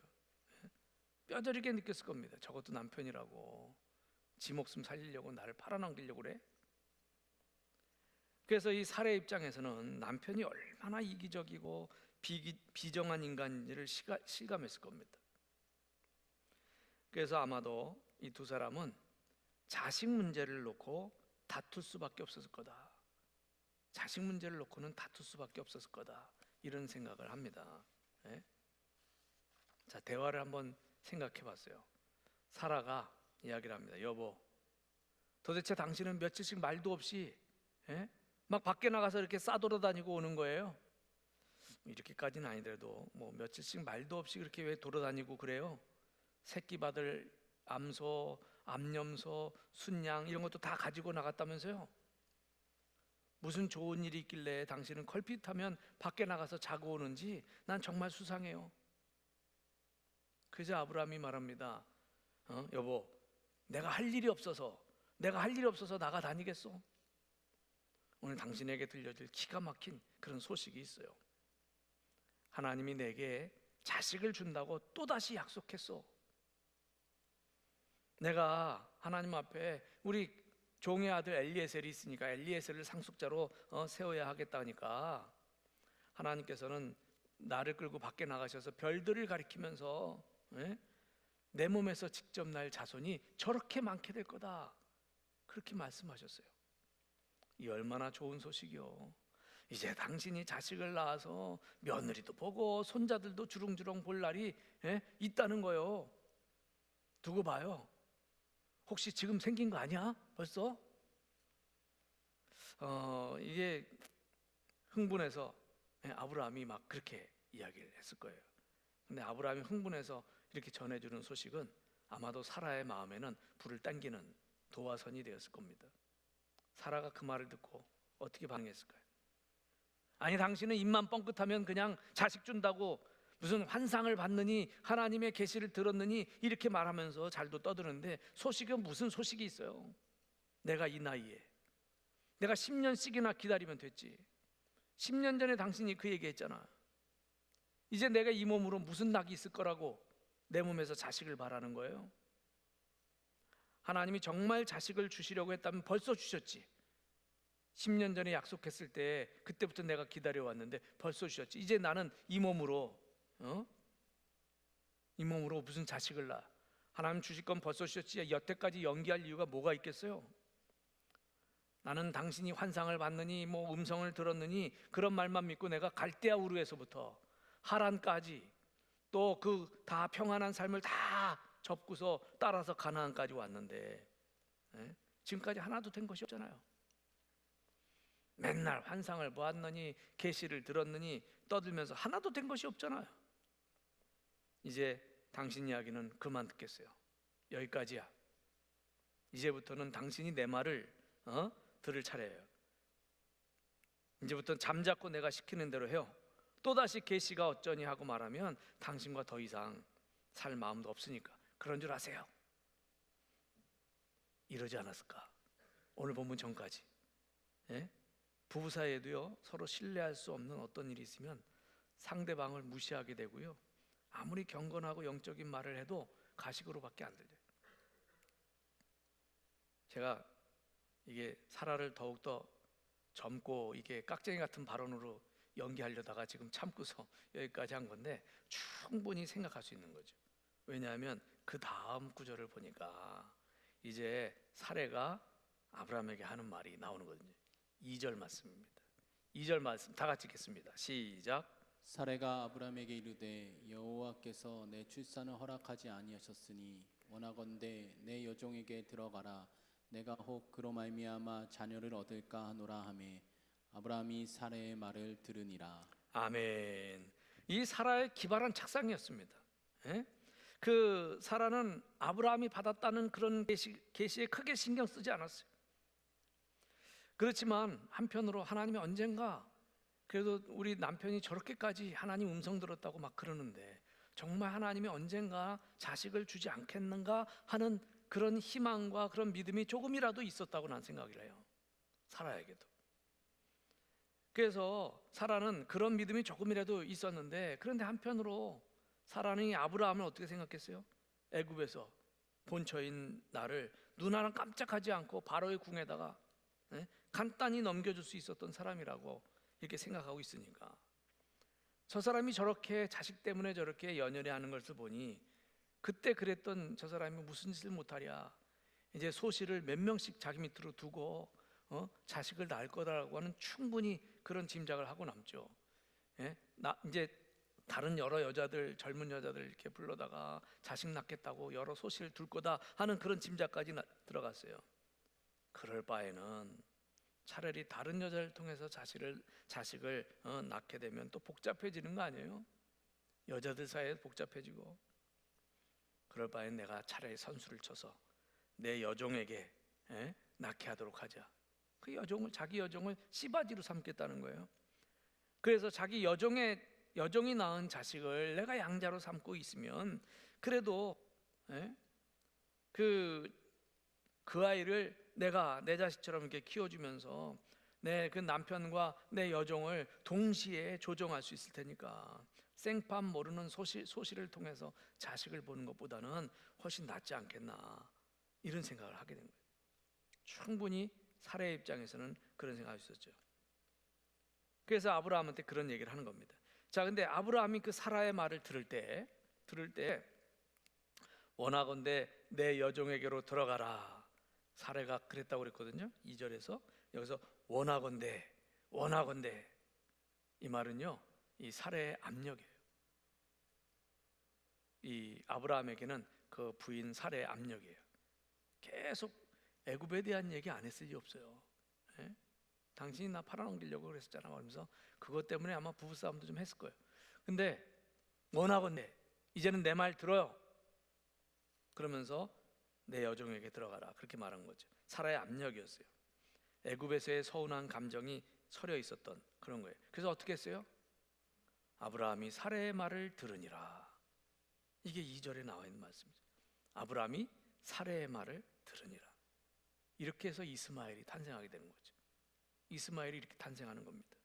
뼈저리게 느꼈을 겁니다. 저것도 남편이라고 지 목숨 살리려고 나를 팔아넘기려고 그래? 그래서 이 사례 입장에서는 남편이 얼마나 이기적이고 비정한 인간인지를 실감했을 겁니다. 그래서 아마도 이 두 사람은 자식 문제를 놓고 다툴 수밖에 없었을 거다. 자식 문제를 놓고는 다툴 수밖에 없었을 거다. 이런 생각을 합니다. 자, 대화를 한번 생각해 봤어요. 사라가 이야기를 합니다. 여보, 도대체 당신은 며칠씩 말도 없이 막 밖에 나가서 이렇게 싸돌아다니고 오는 거예요. 이렇게까지는 아니더라도 뭐 며칠씩 말도 없이 그렇게 왜 돌아다니고 그래요? 새끼 받을 암소, 암염소, 순양 이런 것도 다 가지고 나갔다면서요? 무슨 좋은 일이 있길래 당신은 걸핏하면 밖에 나가서 자고 오는지 난 정말 수상해요. 그래서 아브라함이 말합니다. 여보, 내가 할 일이 없어서 나가 다니겠소? 오늘 당신에게 들려줄 기가 막힌 그런 소식이 있어요. 하나님이 내게 자식을 준다고 또다시 약속했어. 내가 하나님 앞에 우리 종의 아들 엘리에셀이 있으니까 엘리에셀을 상속자로 세워야 하겠다니까 하나님께서는 나를 끌고 밖에 나가셔서 별들을 가리키면서 내 몸에서 직접 날 자손이 저렇게 많게 될 거다, 그렇게 말씀하셨어요. 이 얼마나 좋은 소식이요. 이제 당신이 자식을 낳아서 며느리도 보고 손자들도 주렁주렁 볼 날이 있다는 거요. 두고 봐요. 혹시 지금 생긴 거 아니야? 벌써? 이게 흥분해서 아브라함이 막 그렇게 이야기를 했을 거예요. 근데 아브라함이 흥분해서 이렇게 전해주는 소식은 아마도 사라의 마음에는 불을 당기는 도화선이 되었을 겁니다. 사라가 그 말을 듣고 어떻게 반응했을까요? 아니, 당신은 입만 뻥끗하면 그냥 자식 준다고 무슨 환상을 봤느니 하나님의 계시를 들었느니 이렇게 말하면서 잘도 떠드는데 소식은 무슨 소식이 있어요? 내가 이 나이에 내가 10년씩이나 기다리면 됐지. 10년 전에 당신이 그 얘기했잖아. 이제 내가 이 몸으로 무슨 낙이 있을 거라고 내 몸에서 자식을 바라는 거예요? 하나님이 정말 자식을 주시려고 했다면 벌써 주셨지. 10년 전에 약속했을 때 그때부터 내가 기다려왔는데 벌써 주셨지. 이제 나는 이 몸으로 무슨 자식을 낳아? 하나님 주실 건 벌써 주셨지 여태까지 연기할 이유가 뭐가 있겠어요? 나는 당신이 환상을 봤느니 뭐 음성을 들었느니 그런 말만 믿고 내가 갈대아 우르에서부터 하란까지 또 그 다 평안한 삶을 다 접고서 따라서 가나안까지 왔는데 지금까지 하나도 된 것이 없잖아요. 맨날 환상을 보았느니 계시를 들었느니 떠들면서 하나도 된 것이 없잖아요. 이제 당신 이야기는 그만 듣겠어요. 여기까지야. 이제부터는 당신이 내 말을 들을 차례예요. 이제부터는 잠자코 내가 시키는 대로 해요. 또다시 계시가 어쩌니 하고 말하면 당신과 더 이상 살 마음도 없으니까 그런 줄 아세요. 이러지 않았을까? 오늘 본문 전까지 부부 사이에도요, 서로 신뢰할 수 없는 어떤 일이 있으면 상대방을 무시하게 되고요, 아무리 경건하고 영적인 말을 해도 가식으로밖에 안 들려요. 제가 이게 사라를 더욱더 젊고 이게 깍쟁이 같은 발언으로 연기하려다가 지금 참고서 여기까지 한 건데 충분히 생각할 수 있는 거죠. 왜냐하면 그 다음 구절을 보니까 이제 사례가 아브라함에게 하는 말이 나오는 거거든요. 2절 말씀입니다. 2절 말씀 다 같이 읽겠습니다. 시작. 사레가 아브라함에게 이르되 여호와께서 내 출산을 허락하지 아니하셨으니 원하건대 내 여종에게 들어가라. 내가 혹 그로 말미암아 자녀를 얻을까 하노라 하매 아브라함이 사레의 말을 들으니라. 아멘. 이 사라의 기발한 착상이었습니다. 그 사라는 아브라함이 받았다는 그런 계시에 크게 신경 쓰지 않았어요. 그렇지만 한편으로 하나님이 언젠가 그래도 우리 남편이 저렇게까지 하나님 음성 들었다고 막 그러는데 정말 하나님이 언젠가 자식을 주지 않겠는가 하는 그런 희망과 그런 믿음이 조금이라도 있었다고 난 생각을 해요. 사라에게도. 그래서 사라는 그런 믿음이 조금이라도 있었는데, 그런데 한편으로 사라는 아브라함을 어떻게 생각했어요? 애굽에서 본처인 나를 눈 하나 깜짝하지 않고 바로의 궁에다가 간단히 넘겨줄 수 있었던 사람이라고 이렇게 생각하고 있으니까, 저 사람이 저렇게 자식 때문에 저렇게 연연해 하는 것을 보니 그때 그랬던 저 사람이 무슨 짓을 못하랴, 이제 소실을 몇 명씩 자기 밑으로 두고 자식을 낳을 거다라고 하는 충분히 그런 짐작을 하고 남죠. 이제 다른 여러 여자들, 젊은 여자들 이렇게 불러다가 자식 낳겠다고 여러 소실을 둘 거다 하는 그런 짐작까지 들어갔어요. 그럴 바에는 차라리 다른 여자를 통해서 자식을 낳게 되면 또 복잡해지는 거 아니에요? 여자들 사이에 복잡해지고. 그럴 바엔 내가 차라리 선수를 쳐서 내 여종에게 낳게 하도록 하자. 그 여종을, 자기 여종을 씨바지로 삼겠다는 거예요. 그래서 자기 여종이 낳은 자식을 내가 양자로 삼고 있으면 그래도 그 아이를 내가 내 자식처럼 이렇게 키워주면서 내 그 남편과 내 여종을 동시에 조정할 수 있을 테니까 생판 모르는 소실을 통해서 자식을 보는 것보다는 훨씬 낫지 않겠나, 이런 생각을 하게 된 거예요. 충분히 사례의 입장에서는 그런 생각을 했었죠. 그래서 아브라함한테 그런 얘기를 하는 겁니다. 자, 근데 아브라함이 그 사라의 말을 들을 때 원하건대 내 여종에게로 들어가라. 사례가 그랬다고 그랬거든요. 2절에서 여기서 원하건대 이 말은요, 이 사례의 압력이에요. 이 아브라함에게는 그 부인 사례의 압력이에요. 계속 애굽에 대한 얘기 안 했을 리 없어요. 당신이 나 팔아넘기려고 그랬었잖아 그러면서 그것 때문에 아마 부부싸움도 좀 했을 거예요. 근데 원하건대 이제는 내 말 들어요. 그러면서 내 여종에게 들어가라, 그렇게 말한 거죠. 사라의 압력이었어요. 애굽에서의 서운한 감정이 서려 있었던 그런 거예요. 그래서 어떻게 했어요? 아브라함이 사라의 말을 들으니라. 이게 2절에 나와 있는 말씀이죠. 아브라함이 사라의 말을 들으니라. 이렇게 해서 이스마엘이 탄생하게 되는 거죠. 이스마엘이 이렇게 탄생하는 겁니다.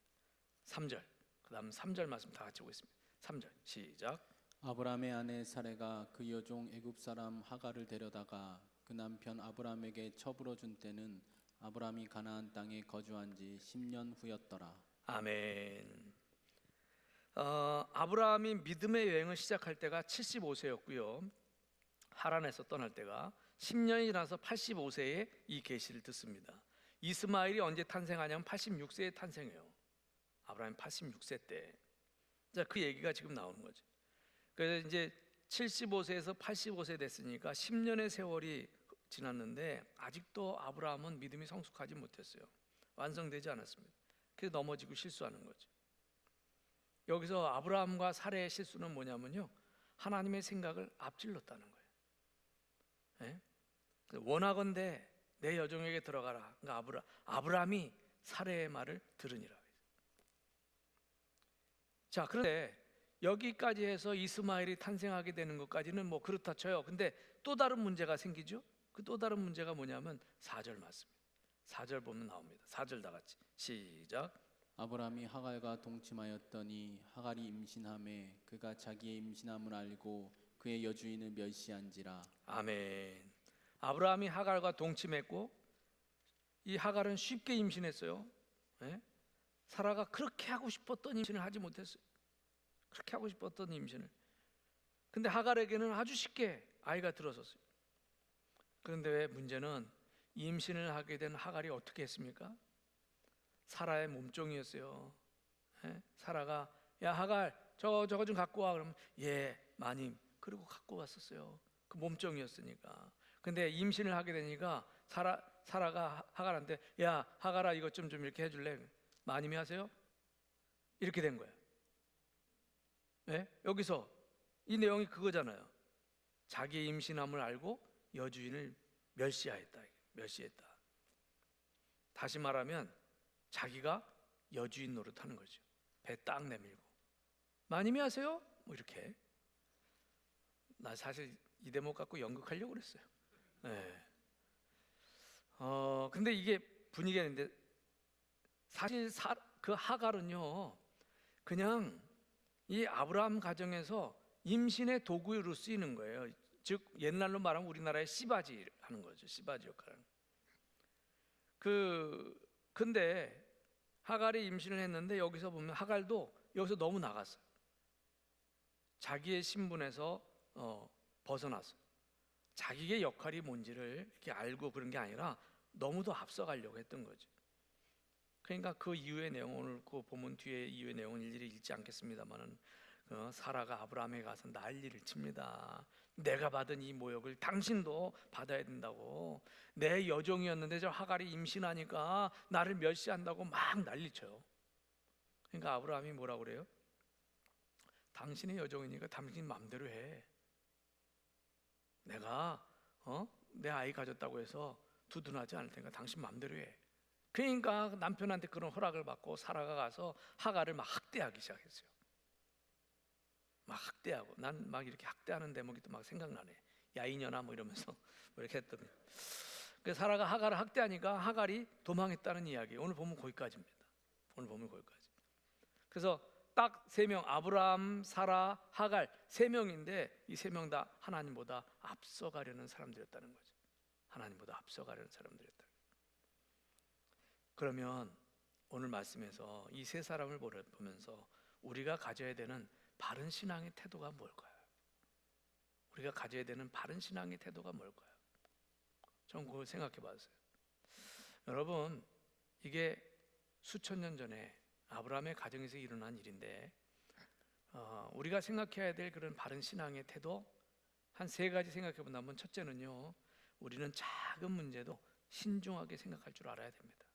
3절, 그 다음 3절 말씀 다 같이 보겠습니다. 3절 시작. 아브라함의 아내 사레가 그 여종 애굽 사람 하갈을 데려다가 그 남편 아브라함에게 처부러 준 때는 아브라함이 가나안 땅에 거주한 지 10년 후였더라. 아멘. 아브라함이 믿음의 여행을 시작할 때가 75세였고요. 하란에서 떠날 때가 10년이 지나서 85세에 이 계시를 듣습니다. 이스마엘이 언제 탄생하냐면 86세에 탄생해요. 아브라함이 86세 때. 자, 그 얘기가 지금 나오는 거죠. 그래서 이제 75세에서 85세 됐으니까 10년의 세월이 지났는데 아직도 아브라함은 믿음이 성숙하지 못했어요. 완성되지 않았습니다. 그래서 넘어지고 실수하는 거죠. 여기서 아브라함과 사례의 실수는 뭐냐면요, 하나님의 생각을 앞질렀다는 거예요. 예? 원하건대 내 여종에게 들어가라. 그러니까 아브라함이 사례의 말을 들으니라. 자, 그런데 여기까지 해서 이스마엘이 탄생하게 되는 것까지는 뭐 그렇다 쳐요. 근데 또 다른 문제가 생기죠. 그 또 다른 문제가 뭐냐면 4절 맞습니다. 4절 보면 나옵니다. 4절 다 같이 시작. 아브라함이 하갈과 동침하였더니 하갈이 임신하매 그가 자기의 임신함을 알고 그의 여주인을 멸시한지라. 아멘. 아브라함이 하갈과 동침했고 이 하갈은 쉽게 임신했어요. 예? 사라가 그렇게 하고 싶었던 임신을 하지 못했어요. 그렇게 하고 싶었던 임신을. 근데 하갈에게는 아주 쉽게 아이가 들어섰어요. 그런데 왜 문제는 임신을 하게 된 하갈이 어떻게 했습니까? 사라의 몸종이었어요. 예? 사라가 야 하갈 저거 좀 갖고 와. 그러면 예 마님. 그리고 갖고 왔었어요. 그 몸종이었으니까. 근데 임신을 하게 되니까 사라가 하갈한테 야 하갈아 이것 좀 이렇게 해줄래? 마님이 하세요? 이렇게 된 거예요. 예? 여기서 이 내용이 그거잖아요. 자기의 임신함을 알고 여주인을 멸시했다. 다시 말하면 자기가 여주인 노릇하는 거죠. 배 딱 내밀고 마님이 하세요? 뭐 이렇게. 나 사실 이 대목 갖고 연극하려고 그랬어요. 네. 근데 이게 분위기가 있는데 사실 그 하갈은요 그냥 이 아브라함 가정에서 임신의 도구로 쓰이는 거예요. 즉 옛날로 말하면 우리나라의 씨바지 하는 거죠. 씨바지 역할을. 근데 하갈이 임신을 했는데 여기서 보면 하갈도 여기서 너무 나갔어요. 자기의 신분에서 벗어났어요. 자기의 역할이 뭔지를 이렇게 알고 그런 게 아니라 너무도 앞서가려고 했던 거죠. 그러니까 그 이후의 내용, 오늘 그 본문 뒤에 이후의 내용은 일일이 읽지 않겠습니다만은 사라가 아브라함에 가서 난리를 칩니다. 내가 받은 이 모욕을 당신도 받아야 된다고. 내 여종이었는데 저 하갈이 임신하니까 나를 멸시한다고 막 난리쳐요. 그러니까 아브라함이 뭐라고 그래요? 당신의 여종이니까 당신 마음대로 해. 내가 내 아이 가졌다고 해서 두둔하지 않을 테니까 당신 마음대로 해. 그러니까 남편한테 그런 허락을 받고 사라가 가서 하갈을 막 학대하기 시작했어요. 막 학대하고 난 막 이렇게 학대하는 대목이 또 막 생각나네. 야 이년아 뭐 이러면서 뭐 이렇게 했더니 그 사라가 하갈을 학대하니까 하갈이 도망했다는 이야기. 오늘 보면 거기까지입니다. 오늘 보면 거기까지. 그래서 딱 3명 아브라함, 사라, 하갈 3명인데 이 3명 다 하나님보다 앞서가려는 사람들이었다는 거죠. 하나님보다 앞서가려는 사람들이었다. 그러면 오늘 말씀에서 이 3사람을 보면서 우리가 가져야 되는 바른 신앙의 태도가 뭘까요? 우리가 가져야 되는 바른 신앙의 태도가 뭘까요? 전 그걸 생각해 봤어요. 여러분, 이게 수천 년 전에 아브라함의 가정에서 일어난 일인데 우리가 생각해야 될 그런 바른 신앙의 태도 한 3가지 생각해 본다면, 첫째는요, 우리는 작은 문제도 신중하게 생각할 줄 알아야 됩니다.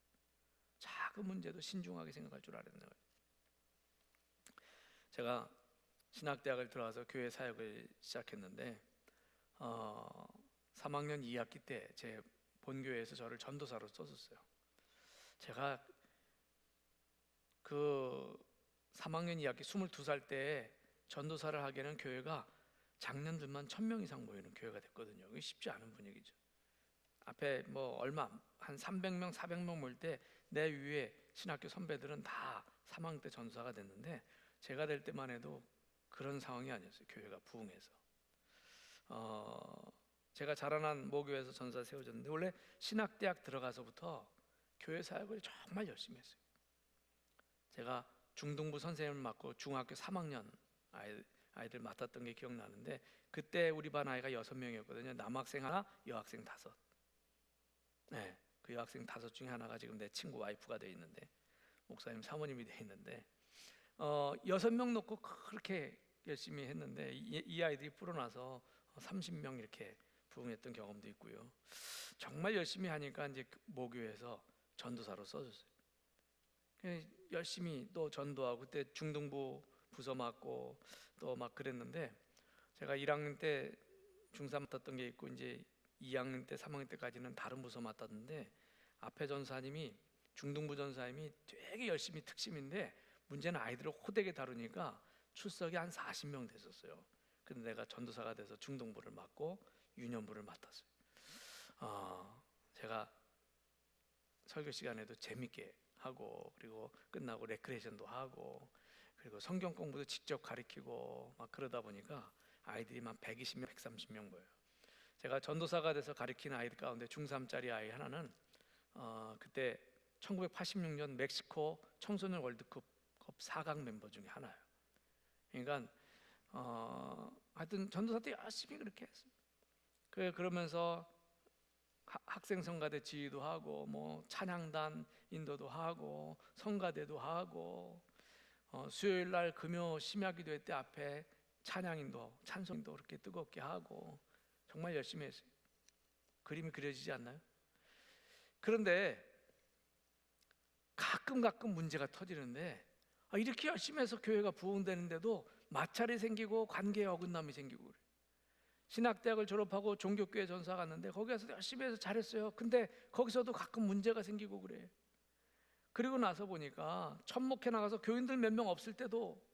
작은 문제도 신중하게 생각할 줄 알아야 된다. 제가 신학대학을 들어와서 교회 사역을 시작했는데 3학년 2학기 때 제 본교회에서 저를 전도사로 썼었어요. 제가 그 3학년 2학기 22살 때 전도사를 하기에는 교회가 장년들만 1000명 이상 모이는 교회가 됐거든요. 이게 쉽지 않은 분위기죠. 앞에 뭐 얼마 한 300명, 400명 모일 때 내 위에 신학교 선배들은 다 3학년 때 전도사가 됐는데 제가 될 때만 해도 그런 상황이 아니었어요. 교회가 부흥해서. 제가 자라난 모교에서 전사 세워졌는데 원래 신학대학 들어가서부터 교회 사역을 정말 열심히 했어요. 제가 중등부 선생님을 맡고 중학교 3학년 아이들 맡았던 게 기억나는데 그때 우리 반 아이가 6명이었거든요. 남학생 하나, 여학생 5. 네, 그 여학생 5 중에 하나가 지금 내 친구 와이프가 돼 있는데 목사님 사모님이 돼 있는데 6명 놓고 그렇게 열심히 했는데 이 아이들이 불어나서 30명 이렇게 부흥했던 경험도 있고요. 정말 열심히 하니까 이제 모교에서 전도사로 써줬어요. 열심히 또 전도하고 그때 중등부 부서 맡고 또 막 그랬는데 제가 1학년 때 중3 맡았던 게 있고 이제 2학년 때 3학년 때까지는 다른 부서 맡았는데 앞에 전사님이 중등부 전사님이 되게 열심히 특심인데 문제는 아이들을 호되게 다루니까 출석이 한 40명 됐었어요. 근데 내가 전도사가 돼서 중등부를 맡고 유년부를 맡았어요. 제가 설교 시간에도 재밌게 하고 그리고 끝나고 레크레이션도 하고 그리고 성경 공부도 직접 가르치고 막 그러다 보니까 아이들이 막 120명, 130명 모여요. 제가 전도사가 돼서 가르치는 아이들 가운데 중3짜리 아이 하나는 그때 1986년 멕시코 청소년 월드컵 4강 멤버 중에 하나예요. 그러니까 하여튼 전도사 때 열심히 그렇게 했어요. 그러면서 학생 성가대 지휘도 하고 뭐 찬양단 인도도 하고 성가대도 하고 수요일 날 금요 심야기도회 때 앞에 찬양인도 찬송인도 그렇게 뜨겁게 하고 정말 열심히 했어요. 그림이 그려지지 않나요? 그런데 가끔 문제가 터지는데 이렇게 열심히 해서 교회가 부흥되는데도 마찰이 생기고 관계에 어긋남이 생기고 그래요. 신학대학을 졸업하고 종교교회 전사 갔는데 거기 가서 열심히 해서 잘했어요. 근데 거기서도 가끔 문제가 생기고 그래. 그리고 나서 보니까 천목회 나가서 교인들 몇 명 없을 때도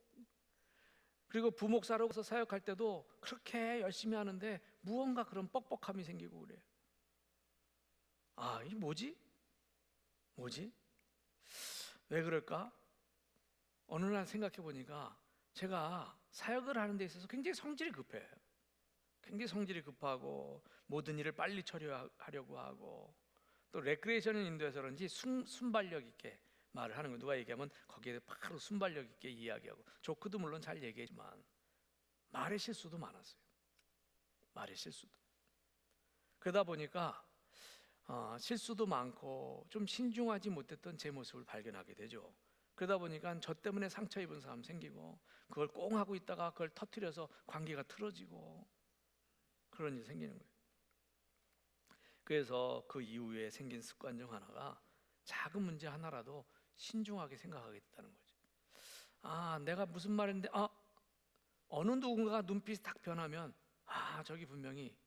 그리고 부목사로서 사역할 때도 그렇게 열심히 하는데 무언가 그런 뻑뻑함이 생기고 그래. 이게 뭐지? 왜 그럴까? 어느 날 생각해 보니까 제가 사역을 하는 데 있어서 굉장히 성질이 급해요. 굉장히 성질이 급하고 모든 일을 빨리 처리하려고 하고 또 레크레이션을 인도해서 그런지 순발력 있게 말을 하는 거. 누가 얘기하면 거기에 바로 순발력 있게 이야기하고 조크도 물론 잘 얘기하지만 말의 실수도 많았어요. 말의 실수도. 그러다 보니까 실수도 많고 좀 신중하지 못했던 제 모습을 발견하게 되죠. 그러다 보니까 저 때문에 상처 입은 사람 생기고 그걸 꽁 하고 있다가 그걸 터뜨려서 관계가 틀어지고 그런 일이 생기는 거예요. 그래서 그 이후에 생긴 습관 중 하나가 작은 문제 하나라도 신중하게 생각하게 됐다는 거죠. 내가 무슨 말인데 어느 누군가가 눈빛이 딱 변하면 저기 분명히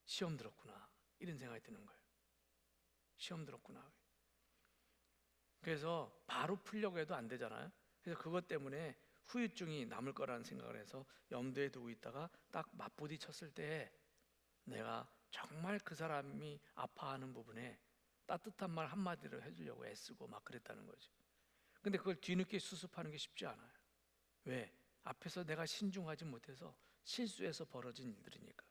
시험 들었구나 이런 생각이 드는 거예요. 시험 들었구나. 그래서 바로 풀려고 해도 안 되잖아요. 그래서 그것 때문에 후유증이 남을 거라는 생각을 해서 염두에 두고 있다가 딱 맞부딪혔을 때 내가 정말 그 사람이 아파하는 부분에 따뜻한 말 한마디로 해주려고 애쓰고 막 그랬다는 거죠. 근데 그걸 뒤늦게 수습하는 게 쉽지 않아요. 왜? 앞에서 내가 신중하지 못해서 실수해서 벌어진 일들이니까.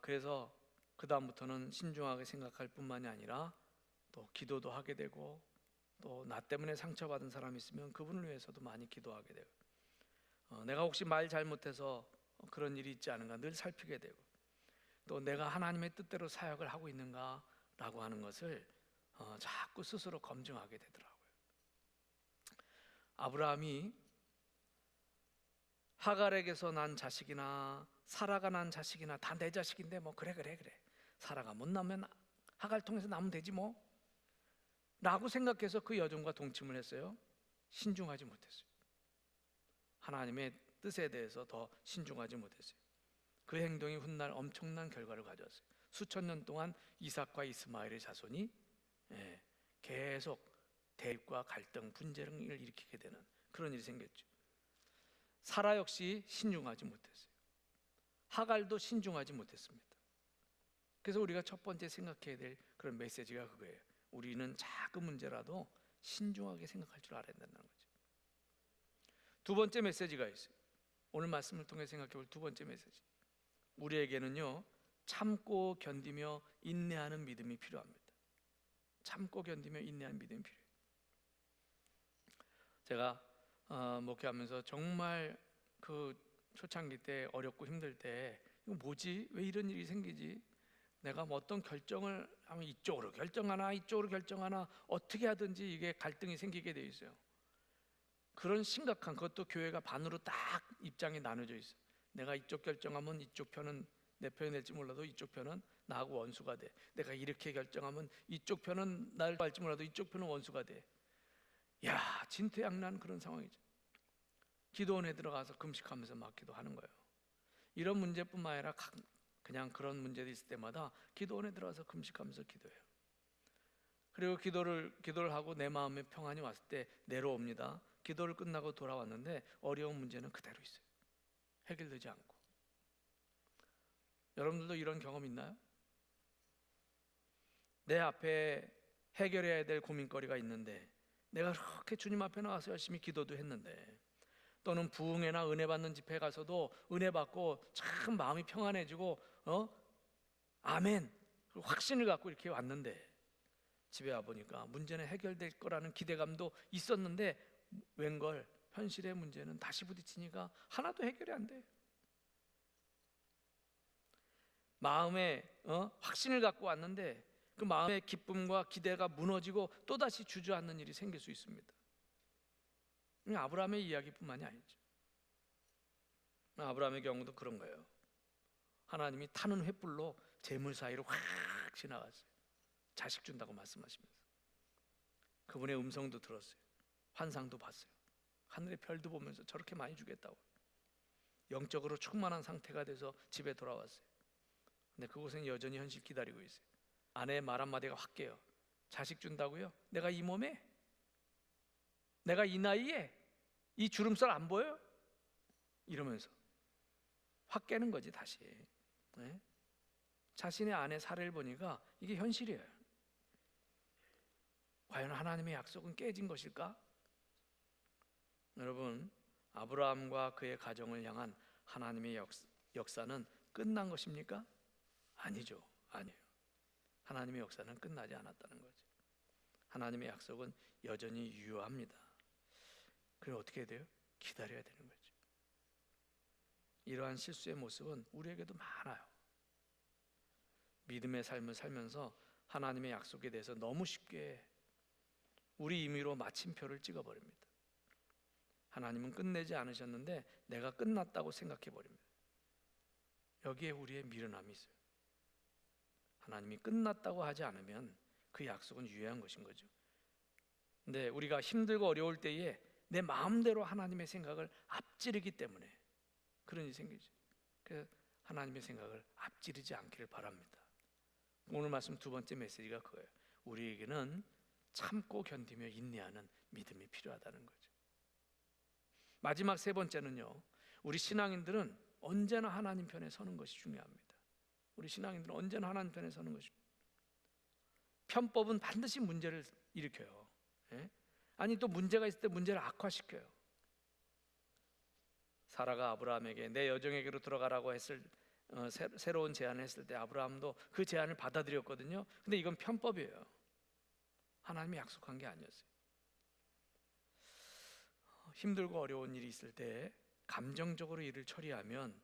그래서 그 다음부터는 신중하게 생각할 뿐만이 아니라 또 기도도 하게 되고 또 나 때문에 상처받은 사람이 있으면 그분을 위해서도 많이 기도하게 되고 내가 혹시 말 잘못해서 그런 일이 있지 않은가 늘 살피게 되고 또 내가 하나님의 뜻대로 사역을 하고 있는가라고 하는 것을 자꾸 스스로 검증하게 되더라고요. 아브라함이 하갈에게서 난 자식이나 사라가 난 자식이나 다 내 자식인데 뭐 그래 사라가 못 나면 하갈 통해서 나면 되지 뭐 라고 생각해서 그 여종과 동침을 했어요. 신중하지 못했어요. 하나님의 뜻에 대해서 더 신중하지 못했어요. 그 행동이 훗날 엄청난 결과를 가져왔어요. 수천 년 동안 이삭과 이스마엘의 자손이 계속 대립과 갈등, 분쟁을 일으키게 되는 그런 일이 생겼죠. 사라 역시 신중하지 못했어요. 하갈도 신중하지 못했습니다. 그래서 우리가 첫 번째 생각해야 될 그런 메시지가 그거예요. 우리는 작은 문제라도 신중하게 생각할 줄 알아야 된다는 거죠. 두 번째 메시지가 있어요. 오늘 말씀을 통해 생각해 볼 두 번째 메시지. 우리에게는요 참고 견디며 인내하는 믿음이 필요합니다. 참고 견디며 인내하는 믿음이 필요해요. 제가 목회하면서 정말 그 초창기 때 어렵고 힘들 때 이거 뭐지? 왜 이런 일이 생기지? 내가 뭐 어떤 결정을 하면 이쪽으로 결정하나 이쪽으로 결정하나 어떻게 하든지 이게 갈등이 생기게 돼 있어요. 그런 심각한, 그것도 교회가 반으로 딱 입장이 나눠져 있어요. 내가 이쪽 결정하면 이쪽 편은 내 편이 될지 몰라도 이쪽 편은 나하고 원수가 돼. 내가 이렇게 결정하면 이쪽 편은 날 좋아할지 몰라도 이쪽 편은 원수가 돼. 야, 진퇴양난 그런 상황이죠. 기도원에 들어가서 금식하면서 막 기도하는 거예요. 이런 문제뿐만 아니라 그냥 그런 문제도 있을 때마다 기도원에 들어가서 금식하면서 기도해요. 그리고 기도를 하고 내 마음에 평안이 왔을 때 내려옵니다. 기도를 끝나고 돌아왔는데 어려운 문제는 그대로 있어요. 해결되지 않고. 여러분들도 이런 경험 있나요? 내 앞에 해결해야 될 고민거리가 있는데 내가 그렇게 주님 앞에 나와서 열심히 기도도 했는데, 또는 부흥회나 은혜 받는 집회 가서도 은혜 받고 참 마음이 평안해지고 아멘 확신을 갖고 이렇게 왔는데 집에 와 보니까 문제는 해결될 거라는 기대감도 있었는데 웬걸 현실의 문제는 다시 부딪히니까 하나도 해결이 안 돼요. 마음에 확신을 갖고 왔는데 그 마음의 기쁨과 기대가 무너지고 또다시 주저앉는 일이 생길 수 있습니다. 아브라함의 이야기뿐만이 아니죠. 아브라함의 경우도 그런 거예요. 하나님이 타는 횃불로 재물 사이로 확 지나갔어요. 자식 준다고 말씀하시면서 그분의 음성도 들었어요. 환상도 봤어요. 하늘의 별도 보면서 저렇게 많이 주겠다고. 영적으로 충만한 상태가 돼서 집에 돌아왔어요. 근데 그곳엔 여전히 현실 기다리고 있어요. 아내의 말 한마디가 확 깨요. 자식 준다고요? 내가 이 몸에? 내가 이 나이에? 이 주름살 안 보여? 이러면서 확 깨는 거지 다시. 네? 자신의 아내 사례를 보니까 이게 현실이에요. 과연 하나님의 약속은 깨진 것일까? 여러분, 아브라함과 그의 가정을 향한 하나님의 역사는 끝난 것입니까? 아니죠. 아니에요. 하나님의 역사는 끝나지 않았다는 거죠. 하나님의 약속은 여전히 유효합니다. 그럼 어떻게 해야 돼요? 기다려야 되는 거죠. 이러한 실수의 모습은 우리에게도 많아요. 믿음의 삶을 살면서 하나님의 약속에 대해서 너무 쉽게 우리 임의로 마침표를 찍어버립니다. 하나님은 끝내지 않으셨는데 내가 끝났다고 생각해버립니다. 여기에 우리의 미련함이 있어요. 하나님이 끝났다고 하지 않으면 그 약속은 유효한 것인 거죠. 근데 우리가 힘들고 어려울 때에 내 마음대로 하나님의 생각을 앞지르기 때문에 그런 일이 생기죠. 그래서 하나님의 생각을 앞지르지 않기를 바랍니다. 오늘 말씀 두 번째 메시지가 그거예요. 우리에게는 참고 견디며 인내하는 믿음이 필요하다는 거죠. 마지막 세 번째는요, 우리 신앙인들은 언제나 하나님 편에 서는 것이 중요합니다. 우리 신앙인들은 언제나 하나님 편에 서는 것이. 편법은 반드시 문제를 일으켜요. 예? 아니 또 문제가 있을 때 문제를 악화시켜요. 사라가 아브라함에게 내 여정에게로 들어가라고 했을 새로운 제안을 했을 때 아브라함도 그 제안을 받아들였거든요. 근데 이건 편법이에요. 하나님이 약속한 게 아니었어요. 힘들고 어려운 일이 있을 때 감정적으로 일을 처리하면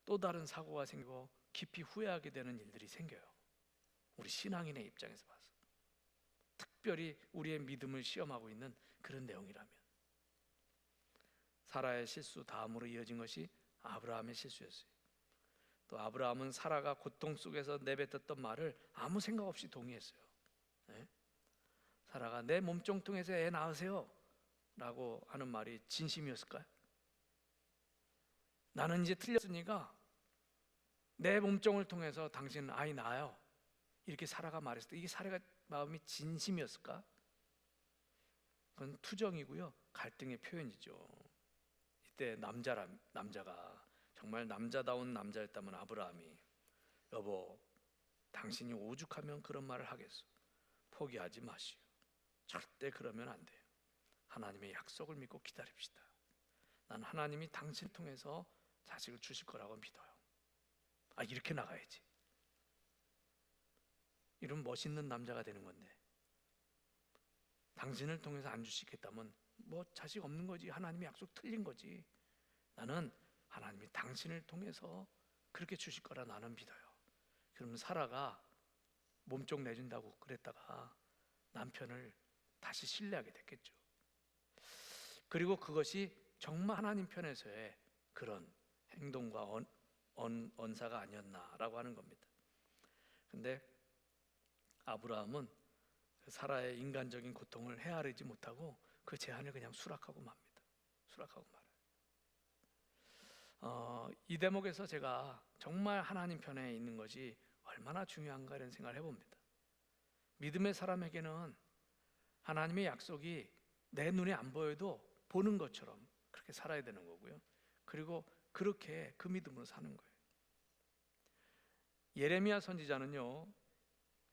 또 다른 사고가 생기고 깊이 후회하게 되는 일들이 생겨요. 우리 신앙인의 입장에서 봐서 특별히 우리의 믿음을 시험하고 있는 그런 내용이라면, 사라의 실수 다음으로 이어진 것이 아브라함의 실수였어요. 또 아브라함은 사라가 고통 속에서 내뱉었던 말을 아무 생각 없이 동의했어요. 네? 사라가 내 몸종통에서 애 낳으세요 라고 하는 말이 진심이었을까요? 나는 이제 틀렸으니까 내 몸종을 통해서 당신은 아이 낳아요, 이렇게 사라가 말했을 때 이게 사라가 마음이 진심이었을까? 그건 투정이고요, 갈등의 표현이죠. 이때 남자가 정말 남자다운 남자였다면 아브라함이, 여보, 당신이 오죽하면 그런 말을 하겠소. 포기하지 마시오. 절대 그러면 안 돼요. 하나님의 약속을 믿고 기다립시다. 난 하나님이 당신을 통해서 자식을 주실 거라고 믿어요. 이렇게 나가야지. 이런 멋있는 남자가 되는 건데, 당신을 통해서 안 주시겠다면 뭐 자식 없는 거지. 하나님의 약속 틀린 거지. 나는 하나님이 당신을 통해서 그렇게 주실 거라 나는 믿어요. 그러면 사라가 몸쪽 내준다고 그랬다가 남편을 다시 신뢰하게 됐겠죠. 그리고 그것이 정말 하나님 편에서의 그런 행동과 언사가 아니었나라고 하는 겁니다. 근데 아브라함은 사라의 인간적인 고통을 헤아리지 못하고 그 제안을 그냥 수락하고 맙니다. 수락하고 말아요. 이 대목에서 제가 정말 하나님 편에 있는 것이 얼마나 중요한가 이런 생각을 해봅니다. 믿음의 사람에게는 하나님의 약속이 내 눈에 안 보여도 보는 것처럼 그렇게 살아야 되는 거고요. 그리고 그렇게 그 믿음으로 사는 거예요. 예레미야 선지자는요,